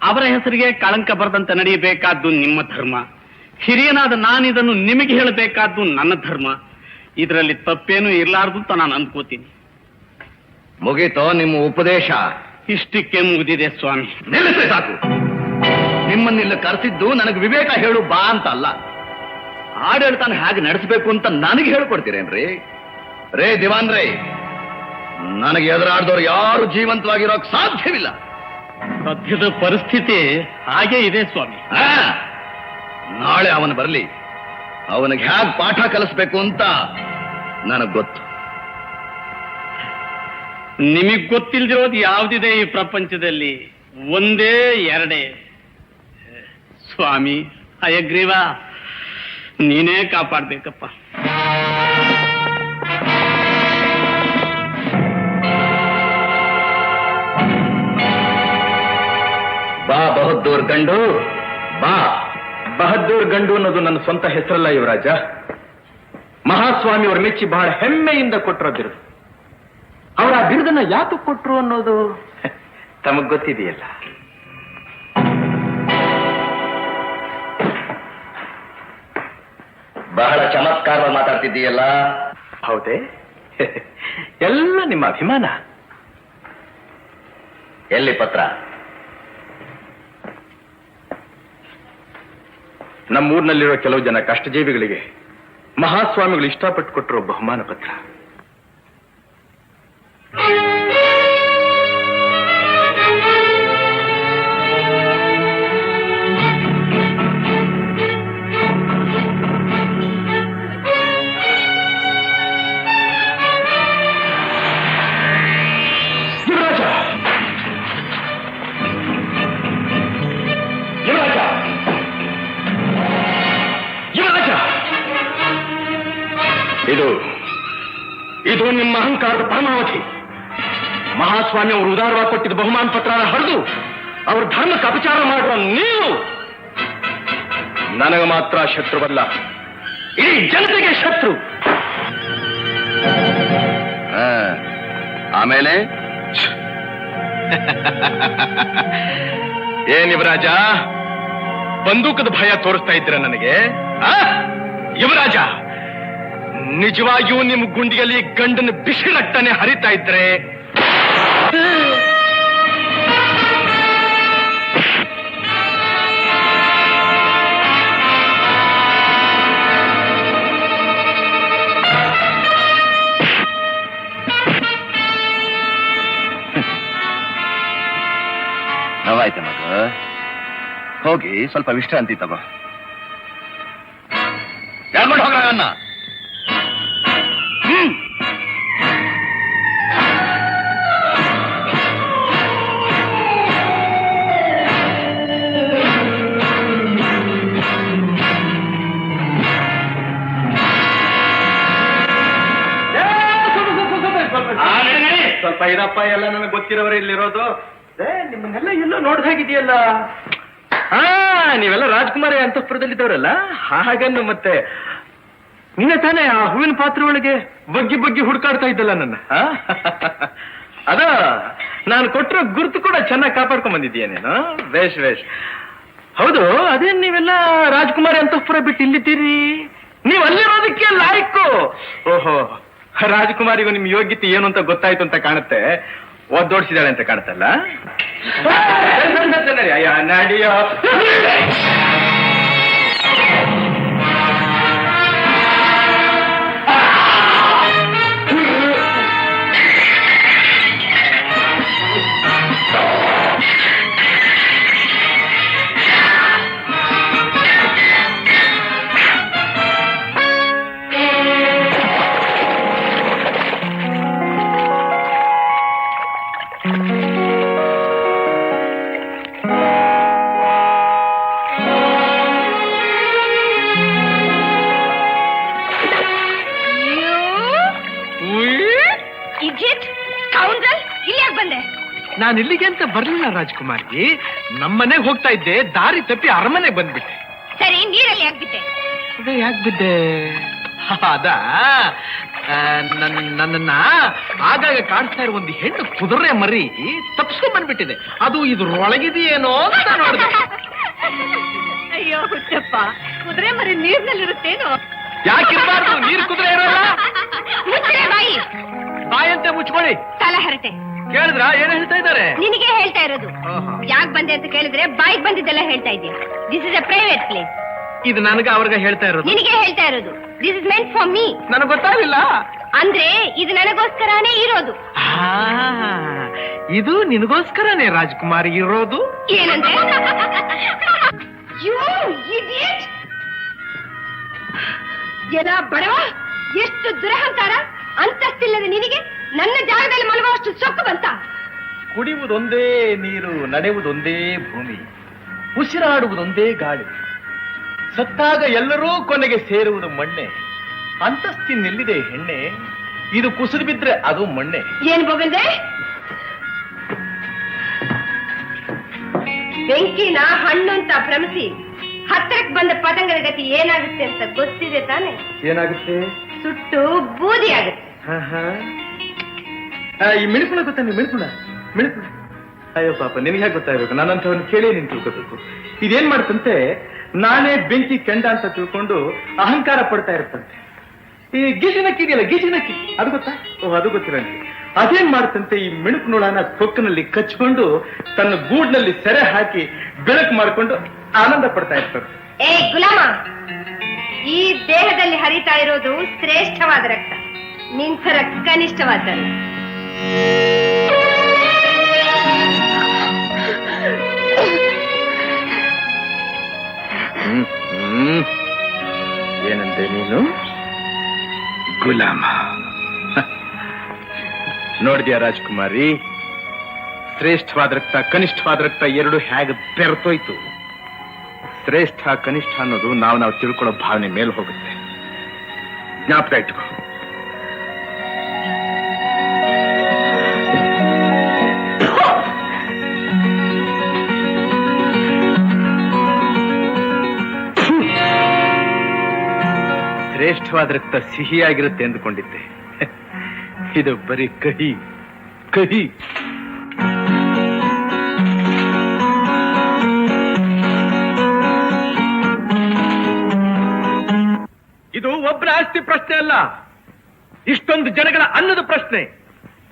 ಅವರ ಹೆಸರಿಗೆ ಕಳಂಕ ಬರದಂತೆ ನಡೆಯಬೇಕಾದ್ದು ನಿಮ್ಮ ಧರ್ಮ. ಹಿರಿಯನಾದ ನಾನಿದನ್ನು ನಿಮಗೆ ಹೇಳಬೇಕಾದ್ದು ನನ್ನ ಧರ್ಮ. ಇದರಲ್ಲಿ ತಪ್ಪೇನೂ ಇರಲಾರದು ಅಂತ ನಾನು ಅಂದ್ಕೋತೀನಿ. ಮುಗೀತೋ ನಿಮ್ಮ ಉಪದೇಶ? ಇಷ್ಟಕ್ಕೆ ಮುಗಿದಿದೆ ಸ್ವಾಮಿ. ನಿಲ್ಲಿಸಿ ಸಾಕು. ನಿಮ್ಮನ್ನಿಲ್ಲ ಕರೆಸಿದ್ದು ನನಗೆ ವಿವೇಕ ಹೇಳು ಬಾ ಅಂತ ಅಲ್ಲ, ಆಡಳಿತಾನ ಹೇಗೆ ನಡೆಸಬೇಕು ಅಂತ ನನಗೆ ಹೇಳ್ಕೊಡ್ತೀರೇನ್ರಿ? ರೇ ದಿವಾನ್ ರೇ, ನನಗೆ ಎದುರಾಡ್ದವ್ರು ಯಾರು ಜೀವಂತವಾಗಿರೋಕ್ ಸಾಧ್ಯವಿಲ್ಲ. ಸದ್ಯದ ಪರಿಸ್ಥಿತಿ ಹಾಗೇ ಇದೆ ಸ್ವಾಮಿ. ನಾಳೆ ಅವನು ಬರಲಿ, ಅವನಿಗೆ ಹೇಗೆ ಪಾಠ ಕಲಿಸ್ಬೇಕು ಅಂತ ನನಗ್ ಗೊತ್ತು. ನಿಮಗ್ ಗೊತ್ತಿಲ್ದಿರೋದು ಯಾವ್ದಿದೆ ಈ ಪ್ರಪಂಚದಲ್ಲಿ? ಒಂದೇ ಎರಡೇ. ಸ್ವಾಮಿ ಹಯಗ್ರೀವ, ನೀನೇ ಕಾಪಾಡ್ಬೇಕಪ್ಪ. ಬಾ ಬಹದ್ದೂರ್ ಗಂಡು ಬಾ. ಬಹದ್ದೂರ್ ಗಂಡು ಅನ್ನೋದು ನನ್ನ ಸ್ವಂತ ಹೆಸರಲ್ಲ ಯುವರಾಜ. ಮಹಾಸ್ವಾಮಿ ಅವ್ರ ಮೆಚ್ಚಿ ಬಹಳ ಹೆಮ್ಮೆಯಿಂದ ಕೊಟ್ಟರೋ ಬಿರುದು. ಅವರ ಆ ಬಿರುದನ್ನ ಯಾಕೆ ಕೊಟ್ರು ಅನ್ನೋದು ತಮಗ್ ಗೊತ್ತಿದೆಯಲ್ಲ. ಬಹಳ ಚಮತ್ಕಾರ ಮಾತಾಡ್ತಿದ್ದೀಯಲ್ಲ. ಹೌದೇ? ಎಲ್ಲ ನಿಮ್ಮ ಅಭಿಮಾನ. ಎಲ್ಲಿ ಪತ್ರ? ನಮ್ಮೂರಿನಲ್ಲಿರೋ ಕೆಲವು ಜನ ಕಷ್ಟಜೀವಿಗಳಿಗೆ ಮಹಾಸ್ವಾಮಿಗಳು ಇಷ್ಟಪಟ್ಟು ಕೊಟ್ಟಿರೋ ಬಹುಮಾನ ಪತ್ರ. ಇದು ನಿಮ್ಮ ಅಹಂಕಾರದ ಪರಮಾವಧಿ. ಮಹಾಸ್ವಾಮಿ ಅವರು ಉದಾರವಾಗಿ ಕೊಟ್ಟಿದ್ದ ಬಹುಮಾನ ಪತ್ರನ ಹರಿದು ಅವ್ರ ಧರ್ಮಕ್ಕೆ ಅಪಚಾರ ಮಾಡುವ ನೀವು ನನಗೆ ಮಾತ್ರ ಶತ್ರುವಲ್ಲ, ಇಡೀ ಜನತೆಗೆ ಶತ್ರು. ಆಮೇಲೆ ಏನ್ ಯುವರಾಜ, ಬಂದೂಕದ ಭಯ ತೋರಿಸ್ತಾ ಇದ್ದೀರ ನನಗೆ? ಯುವರಾಜ, ನಿಜವಾಗಿಯೂ ನಿಮ್ಮ ಗುಂಡಿಯಲ್ಲಿ ಗಂಡನ ಬಿಸಿ ರಕ್ತನೇ ಹರಿತಾ ಇದ್ರೆ ನೋವಾಯ್ತ ಮಗ, ಹೋಗಿ ಸ್ವಲ್ಪ ವಿಶ್ರಾಂತಿ ತಗೋ. ಹೇಳ್ಕೊಂಡು ಹೋಗ ಅನ್ನ. ಸ್ವಲ್ಪ ಇರಪ್ಪ, ಎಲ್ಲ ನನಗೆ ಗೊತ್ತಿರೋರು ಇಲ್ಲಿರೋದು. ನಿಮ್ಮನ್ನೆಲ್ಲ ಎಲ್ಲೋ ನೋಡ್ದಾಗಿದೆಯಲ್ಲ. ನೀವೆಲ್ಲ ರಾಜ್ಕುಮಾರಿ ಅಂತಃಪುರದಲ್ಲಿದ್ದವರಲ್ಲ, ಹಾಗನ್ನು ಮತ್ತೆ ನಿನ್ನೆ ತಾನೇ ಆ ಹೂವಿನ ಪಾತ್ರೆ ಒಳಗೆ ಬಗ್ಗಿ ಬಗ್ಗಿ ಹುಡುಕಾಡ್ತಾ ಇದ್ದಲ್ಲ ನನ್ನ. ಅದ ನಾನು ಕೊಟ್ಟಿರೋ ಗುರುತು ಕೂಡ ಚೆನ್ನಾಗಿ ಕಾಪಾಡ್ಕೊಂಡ್ ಬಂದಿದ್ದೀಯ ನೀನು. ಬೇಷ್ ಬೇಷ್. ಹೌದು, ಅದೇನ್ ನೀವೆಲ್ಲ ರಾಜ್ಕುಮಾರಿ ಅಂತಃಪುರ ಬಿಟ್ಟು ಇಲ್ಲಿದ್ದೀರಿ? ನೀವು ಅಲ್ಲಿರೋದಕ್ಕೆ ಲಾಯ್ಕು. ಓಹೋ, ರಾಜಕುಮಾರಿಗೂ ನಿಮ್ ಯೋಗ್ಯತೆ ಏನು ಅಂತ ಗೊತ್ತಾಯ್ತು ಅಂತ ಕಾಣುತ್ತೆ. ಒದ್ದೋಡ್ಸಿದಾಳೆ ಅಂತ ಕಾಣುತ್ತಲ್ಲ. ಅಯ್ಯ ನಡಿಯೋ. ನಾನು ಇಲ್ಲಿಗೆ ಅಂತ ಬರ್ಲಿಲ್ಲ ರಾಜ್ಕುಮಾರಿ. ನಮ್ಮನೆಗೆ ಹೋಗ್ತಾ ಇದ್ದೆ, ದಾರಿ ತಪ್ಪಿ ಅರಮನೆ ಬಂದ್ಬಿಟ್ಟೆ. ಸರಿ, ನೀರಲ್ಲಿ ಯಾಕ್ಬಿಟ್ಟೆ? ಅದೇ ಯಾಕೆ ಬಿದ್ದೆ? ಅದ ನನ್ನನ್ನ ಆಗಾಗ ಕಾಡ್ತಾ ಇರೋ ಒಂದು ಹೆಣ್ಣು ಕುದುರೆ ಮರಿ ತಪ್ಸ್ಕೊಂಡ್ ಬಂದ್ಬಿಟ್ಟಿದೆ. ಅದು ಇದ್ರೊಳಗಿದೆಯೇನೋ ಅಂತ ನೋಡಿದೆ. ಅಯ್ಯೋ ಹುಚ್ಚಪ್ಪ, ಕುದುರೆ ಮರಿ ನೀರ್ನಲ್ಲಿರುತ್ತೇನೋ? ಯಾಕಿರ್ಬಾರ್ದು? ನೀರು ಕುದುರೆ ಇರೋಲ್ಲ. ಮುಚ್ಚಿರೆ ಬಾಯಿ. ಬಾಯಂತೆ ಮುಚ್ಕೊಳ್ಳಿ. ತಲೆ ಹರಟೆ. ಕೇಳಿದ್ರ ಏನ್ ಹೇಳ್ತಾ ಇದ್ದಾರೆ? ನಿನಗೆ ಹೇಳ್ತಾ ಇರೋದು. ಯಾಕೆ ಬಂದೆ ಅಂತ ಕೇಳಿದ್ರೆ ಬಾಯಿಗೆ ಬಂದಿದ್ದೆಲ್ಲ ಹೇಳ್ತಾ ಇದ್ದೀಯ. This is A private place. ಇದು ನನಗ ಅವ್ರಿಗೆ ಹೇಳ್ತಾ ಇರೋದು. ನಿನಗೆ ಹೇಳ್ತಾ ಇರೋದು. This is meant for me. ನನಗೆ ಗೊತ್ತಾಗಿಲ್ಲ. ಅಂದ್ರೆ ಇದು ನನಗೋಸ್ಕರನೇ ಇರೋದು. ಇದು ನಿನಗೋಸ್ಕರನೇ ರಾಜ್ಕುಮಾರಿ ಇರೋದು. ಏನಂದ್ರೆ? You idiot! ಎಲ್ಲ ಬಡವ, ಎಷ್ಟು ದುರಹಂಕಾರ! ಅಂತಸ್ತಿಲ್ಲದ ನಿನಗೆ ನನ್ನ ಜಾಗದಲ್ಲಿ ಮಲಗುವಷ್ಟು ಸೊಕ್ಕು ಬಂತ? ಕುಡಿಯುವುದೊಂದೇ ನೀರು, ನಡೆಯುವುದೊಂದೇ ಭೂಮಿ, ಉಸಿರಾಡುವುದೊಂದೇ ಗಾಳಿ. ಸತ್ತಾಗ ಎಲ್ಲರೂ ಕೊನೆಗೆ ಸೇರುವುದು ಮಣ್ಣೆ. ಅಂತಸ್ತಿನೆಲ್ಲಿದೆ ಹೆಣ್ಣೆ? ಇದು ಕುಸಿದು ಬಿದ್ರೆ ಅದು ಮಣ್ಣೆ. ಏನ್ ಗೋವಿಂದೆ? ಬೆಂಕಿನ ಹಣ್ಣು ಅಂತ ಭ್ರಮಿಸಿ ಹತ್ತಿರಕ್ಕೆ ಬಂದ ಪತಂಗದ ಗತಿ ಏನಾಗುತ್ತೆ ಅಂತ ಗೊತ್ತಿದೆ ತಾನೆ? ಏನಾಗುತ್ತೆ? ಸುಟ್ಟು ಬೂದಿ ಆಗುತ್ತೆ. ಈ ಮಿಣುಕುಳ ಗೊತ್ತಾ? ನೀವು ಮಿಣುಕುಳ ಅಯ್ಯೋ ಪಾಪ, ನಿನಗೆ ಹೇಗೆ ಗೊತ್ತಾಗಬೇಕು? ನಾನಂತವನ್ನ ಕೇಳಿ ನೀನು ತಿಳ್ಕೋಬೇಕು. ಇದೇನ್ ಮಾಡ್ತಂತೆ, ನಾನೇ ಬೆಂಕಿ ಕೆಂಡ ಅಂತ ತಿಳ್ಕೊಂಡು ಅಹಂಕಾರ ಪಡ್ತಾ ಇರ್ತಂತೆ. ಈ ಗೀಜಿನಕ್ಕಿ ಇದೆಯಲ್ಲ, ಗೀಜಿನಕ್ಕಿ, ಅದು ಗೊತ್ತಾ? ಅದು ಗೊತ್ತಿರಂತೆ. ಅದೇನ್ ಮಾಡ್ತಂತೆ, ಈ ಮಿಣುಕು ನೂಳನ ಕೊಕ್ಕಿನಲ್ಲಿ ಕಚ್ಕೊಂಡು ತನ್ನ ಗೂಡ್ನಲ್ಲಿ ಸೆರೆ ಹಾಕಿ ಬೆಳಕು ಮಾಡ್ಕೊಂಡು ಆನಂದ ಪಡ್ತಾ ಇರ್ತದೆ. ಏ ಗುಲಾಮ, ಈ ದೇಹದಲ್ಲಿ ಹರಿತಾ ಇರೋದು ಶ್ರೇಷ್ಠವಾದ ರಕ್ತ, ನಿಂತರ ಕನಿಷ್ಠವಾದ. ಏನಂತೆ ನೀನು? ಗುಲಾಮ. ನೋಡಿದ್ಯಾ ರಾಜ್ಕುಮಾರಿ, ಶ್ರೇಷ್ಠವಾದ ರಕ್ತ ಕನಿಷ್ಠವಾದ ರಕ್ತ ಎರಡು ಹೇಗೆ ಬೆರೆತೋಯ್ತು. ಶ್ರೇಷ್ಠ ಕನಿಷ್ಠ ಅನ್ನೋದು ನಾವು ತಿಳ್ಕೊಳ್ಳೋ ಭಾವನೆ ಮೇಲೆ ಹೋಗುತ್ತೆ. ಜ್ಞಾಪಕ ಇಟ್ಕೋ. ಶ್ರೇಷ್ಠವಾದ ರಕ್ತ ಸಿಹಿಯಾಗಿರುತ್ತೆ ಎಂದುಕೊಂಡಿದ್ದೆ. ಇದು ಬರೀ ಕಹಿ ಕಹಿ. ಇದು ಒಬ್ಬರ ಆಸ್ತಿ ಪ್ರಶ್ನೆ ಅಲ್ಲ, ಇಷ್ಟೊಂದು ಜನಗಳ ಅನ್ನದ ಪ್ರಶ್ನೆ.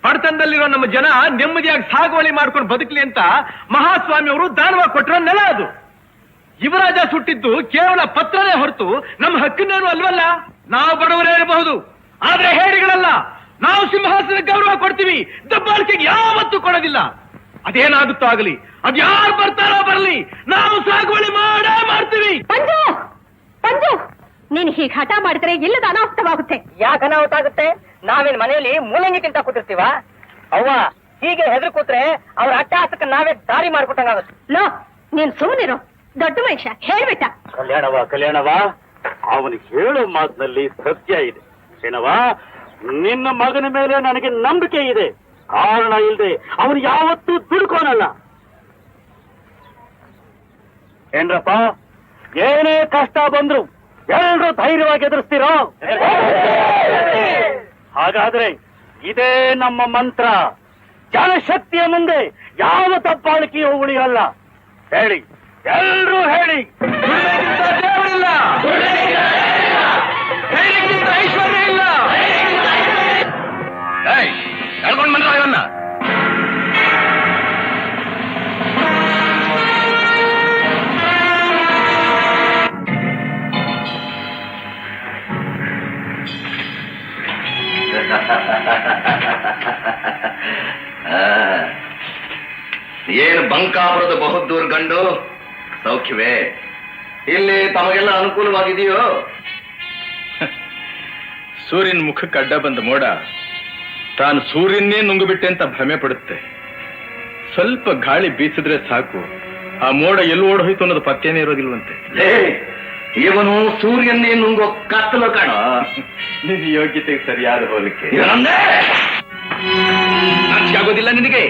ಪಡ್ತನದಲ್ಲಿರೋ ನಮ್ಮ ಜನ ನೆಮ್ಮದಿಯಾಗಿ ಸಾಗುವಳಿ ಮಾಡ್ಕೊಂಡು ಬದುಕಲಿ ಅಂತ ಮಹಾಸ್ವಾಮಿ ಅವರು ದಾನವಾಗಿ ಕೊಟ್ಟಿರೋ ನೆಲ ಅದು. ಯುವರಾಜ ಸುಟ್ಟಿದ್ದು ಕೇವಲ ಪತ್ರನೇ ಹೊರತು ನಮ್ಮ ಹಕ್ಕಿನೇನು ಅಲ್ವಲ್ಲ. ನಾವು ಬಡವರೇ ಇರಬಹುದು, ಆದ್ರೆ ಹೇಡಿಗಳಲ್ಲ. ನಾವು ಸಿಂಹಾಸನ ಗೌರವ ಕೊಡ್ತೀವಿ, ದಬ್ಬಾಳಿಕೆಗೆ ಯಾವತ್ತೂ ಕೊಡೋದಿಲ್ಲ. ಅದೇನಾಗುತ್ತೋ ಆಗಲಿ, ಅದ್ ಯಾರು ಬರ್ತಾರೋ ಬರ್ಲಿ, ನಾವು ಸಾಗುವಳಿ ಮಾಡೇ ಮಾಡ್ತೀವಿ. ಪಂಜು, ಪಂಜು, ನೀನ್ ಹೀಗೆ ಹಠ ಮಾಡಿದ್ರೆ ಇಲ್ಲದ ಅನಾಹುತವಾಗುತ್ತೆ. ಯಾಕೆ ಅನಾಹುತ ಆಗುತ್ತೆ? ನಾವೇನ್ ಮನೆಯಲ್ಲಿ ಮೂಲಂಗಿ ತಿಂತ ಕೂತಿರ್ತೀವ? ಅವ್ವ, ಹೀಗೆ ಹೆದರ್ ಕೂತ್ರೆ ಅವ್ರ ಅಟ್ಟಹಾಸಕ್ಕೆ ನಾವೇ ದಾರಿ ಮಾಡ್ಕೊಟ್ಟಂಗಾಗುತ್ತೆ. ಲೋ, ನೀನ್ ಸುಮ್ಮನಿರೋ, ದೊಡ್ಡ ಮನುಷ್ಯ ಹೇಳ್ಬಿಟ್ಟ. ಕಲ್ಯಾಣವ, ಅವನಿಗೆ ಹೇಳೋ ಮಾತಿನಲ್ಲಿ ಸತ್ಯ ಇದೆ. ಏನವ, ನಿನ್ನ ಮಗನ ಮೇಲೆ ನನಗೆ ನಂಬಿಕೆ ಇದೆ. ಕಾರಣ ಇಲ್ಲದೆ ಅವನು ಯಾವತ್ತೂ ದುಡ್ಕೋನಲ್ಲ. ಏನ್ರಪ್ಪ, ಏನೇ ಕಷ್ಟ ಬಂದ್ರು ಎಲ್ರೂ ಧೈರ್ಯವಾಗಿ ಎದುರಿಸ್ತೀರೋ? ಹಾಗಾದ್ರೆ ಇದೇ ನಮ್ಮ ಮಂತ್ರ. ಜನಶಕ್ತಿಯ ಮುಂದೆ ಯಾವ ದಬ್ಬಾಳಿಕೆಯೂ ಉಳಿಯಲ್ಲ. ಹೇಳಿ, ಎಲ್ರೂ ಹೇಳಿ. ದೇವರಿಲ್ಲ, ಐಶ್ವರ್ಯ ಇಲ್ಲ. ಕಳ್ಕೊಂಡ್ ಬಂದ್ರ ಇವನ್ನ. ಏನು ಬಂಕಾಪುರದ ಬಹುದೂರ್ ಗಂಡು, ಸೌಖ್ಯವೇ? ಇಲ್ಲಿ ತಮಗೆಲ್ಲ ಅನುಕೂಲವಾಗಿದೆಯೋ? ಸೂರ್ಯನ ಮುಖಕ್ಕೆ ಅಡ್ಡ ಬಂದ ಮೋಡ ತಾನು ಸೂರ್ಯನ್ನೇ ನುಂಗುಬಿಟ್ಟೆ ಅಂತ ಭ್ರಮೆ ಪಡುತ್ತೆ. ಸ್ವಲ್ಪ ಗಾಳಿ ಬೀಸಿದ್ರೆ ಸಾಕು, ಆ ಮೋಡ ಎಲ್ಲಿ ಓಡ್ ಹೋಯ್ತು ಅನ್ನೋದು ಪತ್ತೇನೇ ಇರೋದಿಲ್ವಂತೆ. ಇವನು ಸೂರ್ಯನ್ನೇ ನುಂಗೋ ಕತ್ತಲು ಕಾಣ. ನಿನ್ನ ಯೋಗ್ಯತೆಗೆ ಸರಿಯಾದ ಹೋಲಿಕೆ ಆಗೋದಿಲ್ಲ ನಿನಗೆ.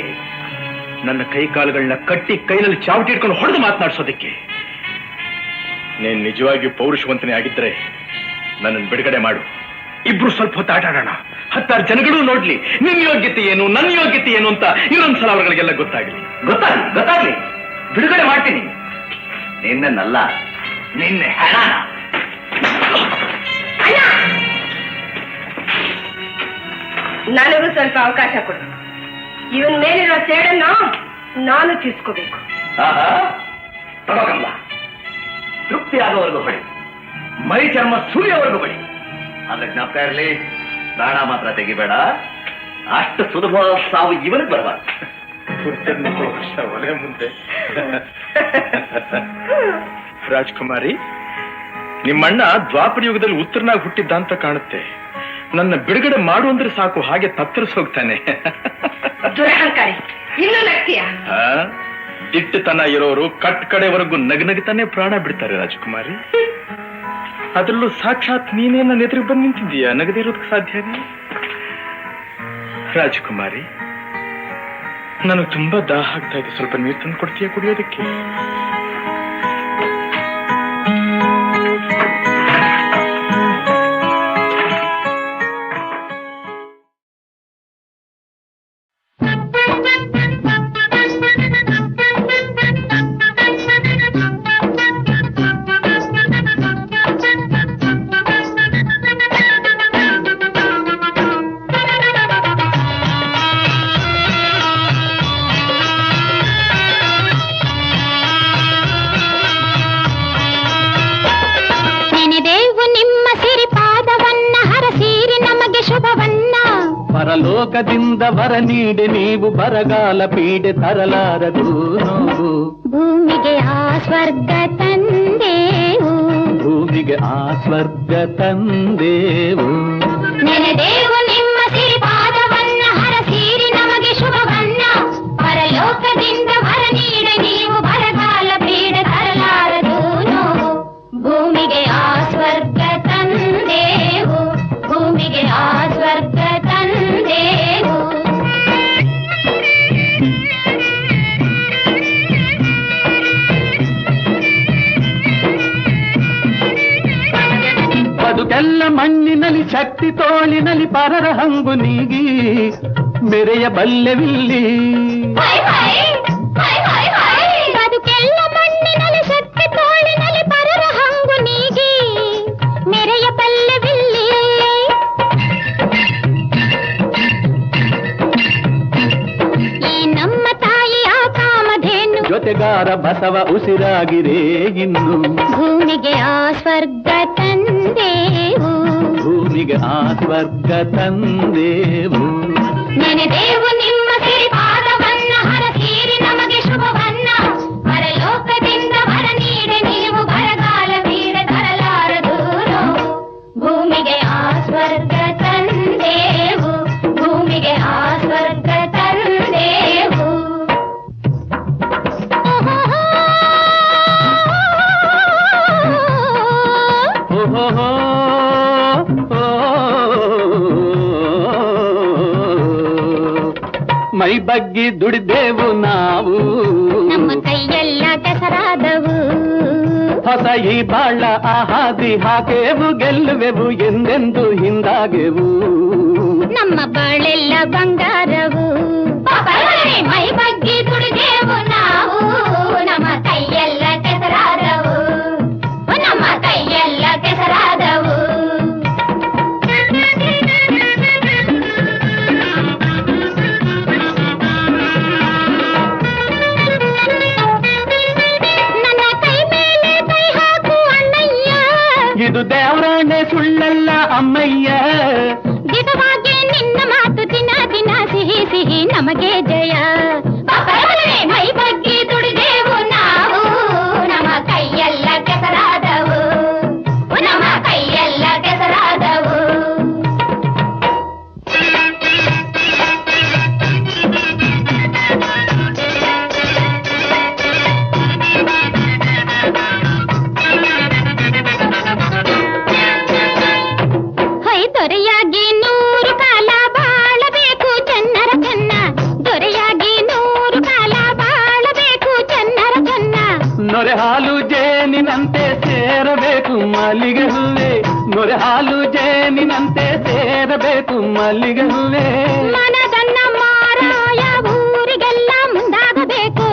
ನನ್ನ ಕೈ ಕಾಲುಗಳನ್ನ ಕಟ್ಟಿ ಕೈನಲ್ಲಿ ಚಾವಟಿ ಇಟ್ಕೊಂಡು ಹೊಡೆದು ಮಾತನಾಡಿಸೋದಕ್ಕೆ. ನೀನ್ ನಿಜವಾಗಿಯೂ ಪೌರುಷವಂತನೇ ಆಗಿದ್ರೆ ನನ್ನನ್ನು ಬಿಡುಗಡೆ ಮಾಡು. ಇಬ್ರು ಸ್ವಲ್ಪ ಹೊತ್ತು ಆಟ ಆಡೋಣ. 10 ಜನಗಳು ನೋಡ್ಲಿ ನಿನ್ ಯೋಗ್ಯತೆ ಏನು, ನನ್ನ ಯೋಗ್ಯತೆ ಏನು ಅಂತ ಇನ್ನೊಂದ್ಸಲ ಅವ್ರಿಗೆಲ್ಲ ಗೊತ್ತಾಗ್ಲಿ. ಬಿಡುಗಡೆ ಮಾಡ್ತೀನಿ. ನಿನ್ನಲ್ಲ, ನಿನ್ನ ಹೆಣನ. ನನಗೂ ಸ್ವಲ್ಪ ಅವಕಾಶ ಕೊಡು. ಇವನ್ ಮೇಲಿರೋ ಸೇಡನ್ನು ನಾನು ತೀರ್ಸ್ಕೋಬೇಕು. ತಗೋಕಲ್ಲ, ತೃಪ್ತಿ ಆಗೋವರೆಗೂ ಹೊಡಿ, ಮೈ ಚರ್ಮ ಸುರಿಯೋವರೆಗೂ ಹೊಡಿ. ಆದ್ರೆ ಜ್ಞಾಪಕ ಇರಲಿ, ಪ್ರಾಣ ಮಾತ್ರ ತೆಗಿಬೇಡ. ಅಷ್ಟು ಸುಲಭ ಸಾವು ಇವನಿಗೆ ಬರಬಾರ್ದು. ಒಲೆ ಮುಂದೆ ರಾಜ್ಕುಮಾರಿ, ನಿಮ್ಮಣ್ಣ ದ್ವಾಪರ ಯುಗದಲ್ಲಿ ಉತ್ತರನಾಗಿ ಹುಟ್ಟಿದ್ದ ಅಂತ ಕಾಣುತ್ತೆ. ನನ್ನ ಬಿಡುಗಡೆ ಮಾಡು ಅಂದ್ರೆ ಸಾಕು, ಹಾಗೆ ತತ್ತರಿಸಿ ಹೋಗ್ತಾನೆ. ದುರಹಂಕಾರಿ, ಇನ್ನೂ ನಗ್ತೀಯ? ದಿಟ್ಟತನ ಇರೋರು ಕಡೆವರೆಗೂ ನಗನಗ್ತಾನೆ ಪ್ರಾಣ ಬಿಡ್ತಾರೆ ರಾಜಕುಮಾರಿ. ಅದ್ರಲ್ಲೂ ಸಾಕ್ಷಾತ್ ನೀನೇ ನನ್ನ ಎದುರಿಗೆ ಬಂದು ನಿಂತಿದ್ದೀಯ, ನಗದೇ ಇರೋದಕ್ಕೆ ಸಾಧ್ಯನೇ? ರಾಜಕುಮಾರಿ, ನನಗೆ ತುಂಬಾ ದಾಹ ಆಗ್ತಾ ಇದೆ, ಸ್ವಲ್ಪ ನೀರು ತಂದು ಕೊಡ್ತೀಯ ಕುಡಿಯೋದಕ್ಕೆ? ಪರಲೋಕದಿಂದ ವರ ನೀಡೆ ನೀವು, ಬರಗಾಲ ಪೀಡೆ ತರಲಾರದು ನೋವು. ಭೂಮಿಗೆ ಆ ಸ್ವರ್ಗ ತಂದೇವು, ಭೂಮಿಗೆ ಆ ಸ್ವರ್ಗ ತಂದೇವು. ನೆನೆದೇವು ನಿಮ್ಮ ಸಿರಿಪಾದವನ್ನ, ಹರಸೀರಿ ನಮಗೆ ಶುಭವನ್ನ. ಪರಲೋಕದಿಂದ ವರ ನೀಡೆ ನೀವು, ಬರಗಾಲ ಪೀಡೆ ತರಲಾರದು ನೋವು. ಭೂಮಿಗೆ ಆ ಸ್ವರ್ಗ ತಂದೇವು, ಭೂಮಿಗೆ ಆ ಸ್ವರ್ಗ ತಂದೇವು. ಬದುಕೆಲ್ಲ ಮಣ್ಣಿನಲ್ಲಿ, ಶಕ್ತಿ ತೋಳಿನಲ್ಲಿ, ಪರರ ಹಂಗು ನೀಗಿ ಮೆರೆಯ ಬಲ್ಲೆವಿಲ್ಲಿ. ಬದುಕೆಲ್ಲ ಮಣ್ಣಿನಲ್ಲಿ, ಶಕ್ತಿ ತೋಳಿನಲ್ಲಿ, ಪರರ ಹಂಗು ನೀಗಿ ಮೆರೆಯ ಬಲ್ಲೆವಿಲ್ಲಿ. ಈ ನಮ್ಮ ತಾಯಿಯ ಕಾಮಧೇನು, ಜೊತೆಗಾರ ಬಸವ ಉಸಿರಾಗಿರೇ ಇನ್ನು. ಭೂಮಿಗೆ ಆ ಸ್ವರ್ಗ ತಂದೇವು, ಭೂಮಿಗೆ ಆ ಸ್ವರ್ಗ ತಂದೇವು. ನೆನೆದೇವು ನಿಮ್ಮ ಸಿರಿಪಾದವನ್ನ, ಹರಸೀರಿ ನಮಗೆ ಶುಭವನ್ನ. ಪರಲೋಕದಿಂದ ವರ ನೀಡೆ ನೀವು, ಬರಗಾಲ ಪೀಡೆ ತರಲಾರದು ನೋವು. ಭೂಮಿಗೆ ಆ ಸ್ವರ್ಗ ತಂದೇವು, ಭೂಮಿಗೆ ಆ ಸ್ವರ್ಗ ತಂದೇವು. ಓಹೋ ಮೈ ಬಗ್ಗಿ ದುಡಿದೆವು ನಾವು, ನಮ್ಮ ಕೈಯೆಲ್ಲ ಕೆಸರಾದವು. ಹೊಸ ಈ ಬಾಳ ಆಹಾದಿ ಹಾಕೇವು, ಗೆಲ್ಲುವೆವು ಎಂದೆಂದು ಹಿಂದಾಗೆವು. ನಮ್ಮ ಬಾಳೆಲ್ಲ ಬಂಗಾರವು. ಮೈ ಬಗ್ಗಿ ದುಡಿದೆವು ನಾವು, ನಮ್ಮ ಕೈಯೆಲ್ಲ ಕೆಸರಾದವು, ನಮ್ಮ ಕೈಯೆಲ್ಲ ಕೆಸರಾದವು. ನನ್ನ ಕೈ ಮೇಲೆ ಕೈ ಹಾಕು ಅಣ್ಣಯ್ಯ, ಇದು ದೇವರಾಣೆ ಸುಳ್ಳಲ್ಲ ಅಮ್ಮಯ್ಯ. ದಿಟವಾಗಿ ನಿನ್ನ ಮಾತು ದಿನ ದಿನ ಸಿಹಿ ಸಿಹಿ ನಮಗೆ ಜಯ. ಮೈ ಬಗ್ಗಿ ದುಡಿದೆವು ನಾವು, ನಮ್ಮ ಕೈಯೆಲ್ಲ ಕೆಸರಾದವು, ನಮ್ಮ ಕೈಯೆಲ್ಲ ಕೆಸರಾದವು. ಹೈ ದೊರೆಯಾಗಿ 100 ಕಾಲ ಬಾಳಬೇಕು, ಜನರ ಚೆನ್ನ ದೊರೆಯಾಗಿ 100 ನೊರೆ ಹಾಲು ಜೇನಿನಂತೆ ಸೇರಬೇಕು ಮಲ್ಲಿಗೆ ಹೂವೆ, ನೊರೆ ಹಾಲು ಜೇನಿನಂತೆ ಸೇರಬೇಕು ಮಲ್ಲಿಗೆ ಹೂವೆ. ಮನದನ್ನ ಮಾರಾಯ ಊರಿಗೆಲ್ಲ ಮುಂದಾಗಬೇಕು,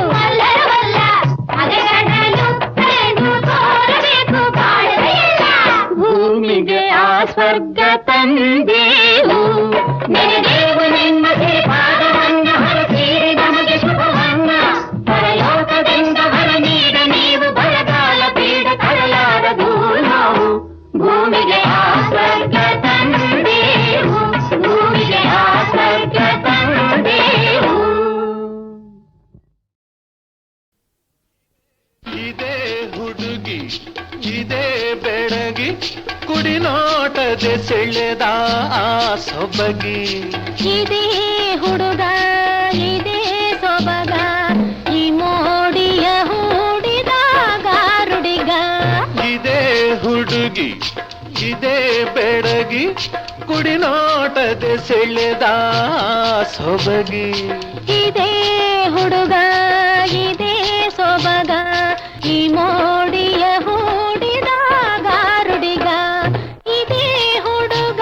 ಭೂಮಿಗೆ ಆ ಸ್ವರ್ಗ ತಂದೇವು, ನೆನೆದೇವು ನಿನ್ನ ಪಾದವನ್ನ ಹೊರತೀರಿ ನಮಗೆ ಶುಭವನ್ನ, ಪರಲೋಕದಿಂದ ಹೊರ ನೀಡ ನೀವು ಬರಗಾಲ ಪೀಡ ತರಲಾರದು ನಾವು, ಭೂಮಿಗೆ ಆ ಸ್ವರ್ಗ ತಂದೇವು, ಭೂಮಿಗೆ ಆ ಸ್ವರ್ಗ ತಂದೇವು. ಇದೇ ಹುಡುಗಿ ಇದೇ ಬೆಳಗಿ ಕುಡಿನೋಟದೆ ಸೆಳೆದ ಆ ಸೊಬಗಿ, ಇದೇ ಹುಡುಗ ಇದೇ ಸೊಬಗ ಈ ಮೋಡಿಯ ಹೂಡಿದಾಗ ರುಡಿಗ. ಇದೇ ಹುಡುಗಿ ಇದೇ ಬೆಳಗಿ ಕುಡಿನೋಟದೆ ಸೆಳೆದ ಆ ಸೊಬಗಿ, ಇದೇ ಹುಡುಗ ಇದೇ ಸೊಬಗ ಈ ಮೋಡಿಯ ಹೂಡಿದಾಗ ರುಡಿಗ. ಇದೇ ಹುಡುಗ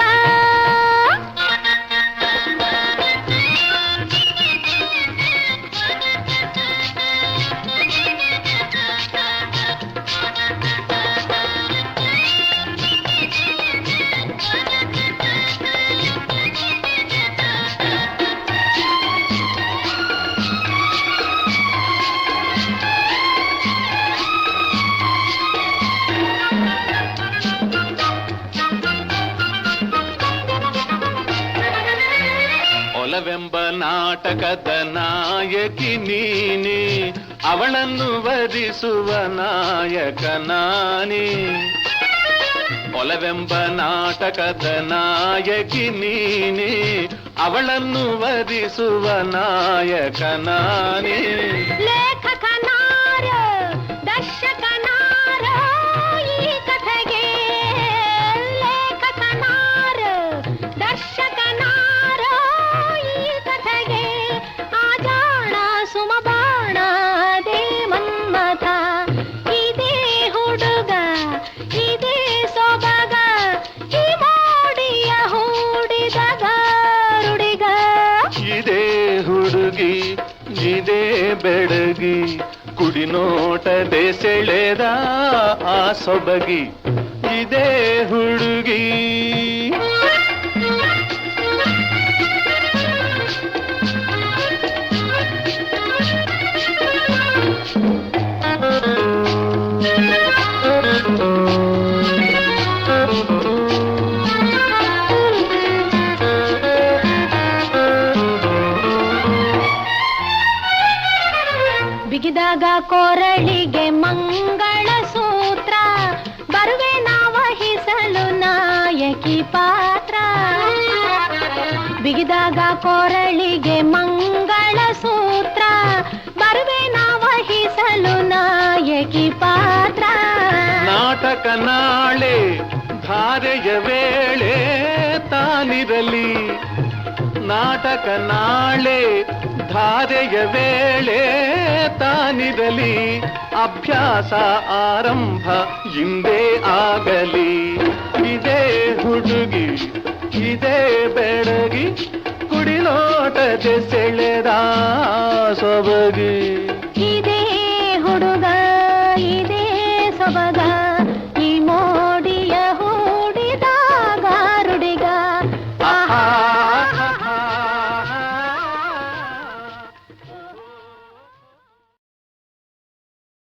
ಒಲವೆಂಬ ನಾಟಕದ ನಾಯಕಿ ನೀನೆ, ಅವಳನ್ನು ವರಿಸುವ ನಾಯಕ ನಾನೇ. ಒಲವೆಂಬ ನಾಟಕದ ನಾಯಕಿ ನೀನೆ, ಅವಳನ್ನು ವರಿಸುವ ನಾಯಕ ನಾನೇ. ಲೇಖಕನಾರ ದರ್ಶಕನಾರ ಈ ಕಥೆಗೆ, ಲೇಖಕನಾರ ದರ್ಶಕನಾರ ಈ ಕಥೆಗೆ, ಆಜಾಣ ಸುಮಬಾಣ ದೇ ಮನ್ಮಥ. ಇದೇ ಹುಡುಗ ಇದೇ ಸೊಬಗ ಈ ಮೋಡಿಯ ಹೂಡಿದಾಗ ರುಡಿಗ. ಇದೇ ಹುಡುಗಿ ಇದೇ ಬೆಳಗಿ ಕುಡಿನೋಟದೆ ಸೆಳೆದ ಆ ಸೊಬಗಿ, ಇದೇ ಹುಡುಗಿ. ಬಿಗಿದಾಗ ಕೊರಳಿಗೆ ಮಂಗಳ ಸೂತ್ರ, ಬರುವೆ ವಹಿಸಲು ನಾಯಕಿ ಪಾತ್ರ. ಬಿಗಿದಾಗ ಕೊರಳಿಗೆ ಮಂಗಳ ಸೂತ್ರ, ಬರುವೆ ವಹಿಸಲು ನಾಯಕಿ ಪಾತ್ರ. ನಾಟಕ ನಾಳೆ ಧಾರೆಯ ವೇಳೆ ತಾನಿರಲಿ, ನಾಟಕ ನಾಳೆ ಧಾರೆಯ ವೇಳೆ ತಾನಿರಲಿ, ಅಭ್ಯಾಸ ಆರಂಭ ಇಂದೇ ಆಗಲಿ. ಇದೇ ಹುಡುಗಿ ಇದೇ ಬೆಳಗಿ ಕುಡಿನೋಟದೆ ಸೆಳೆದ ಸೊಬಗಿ.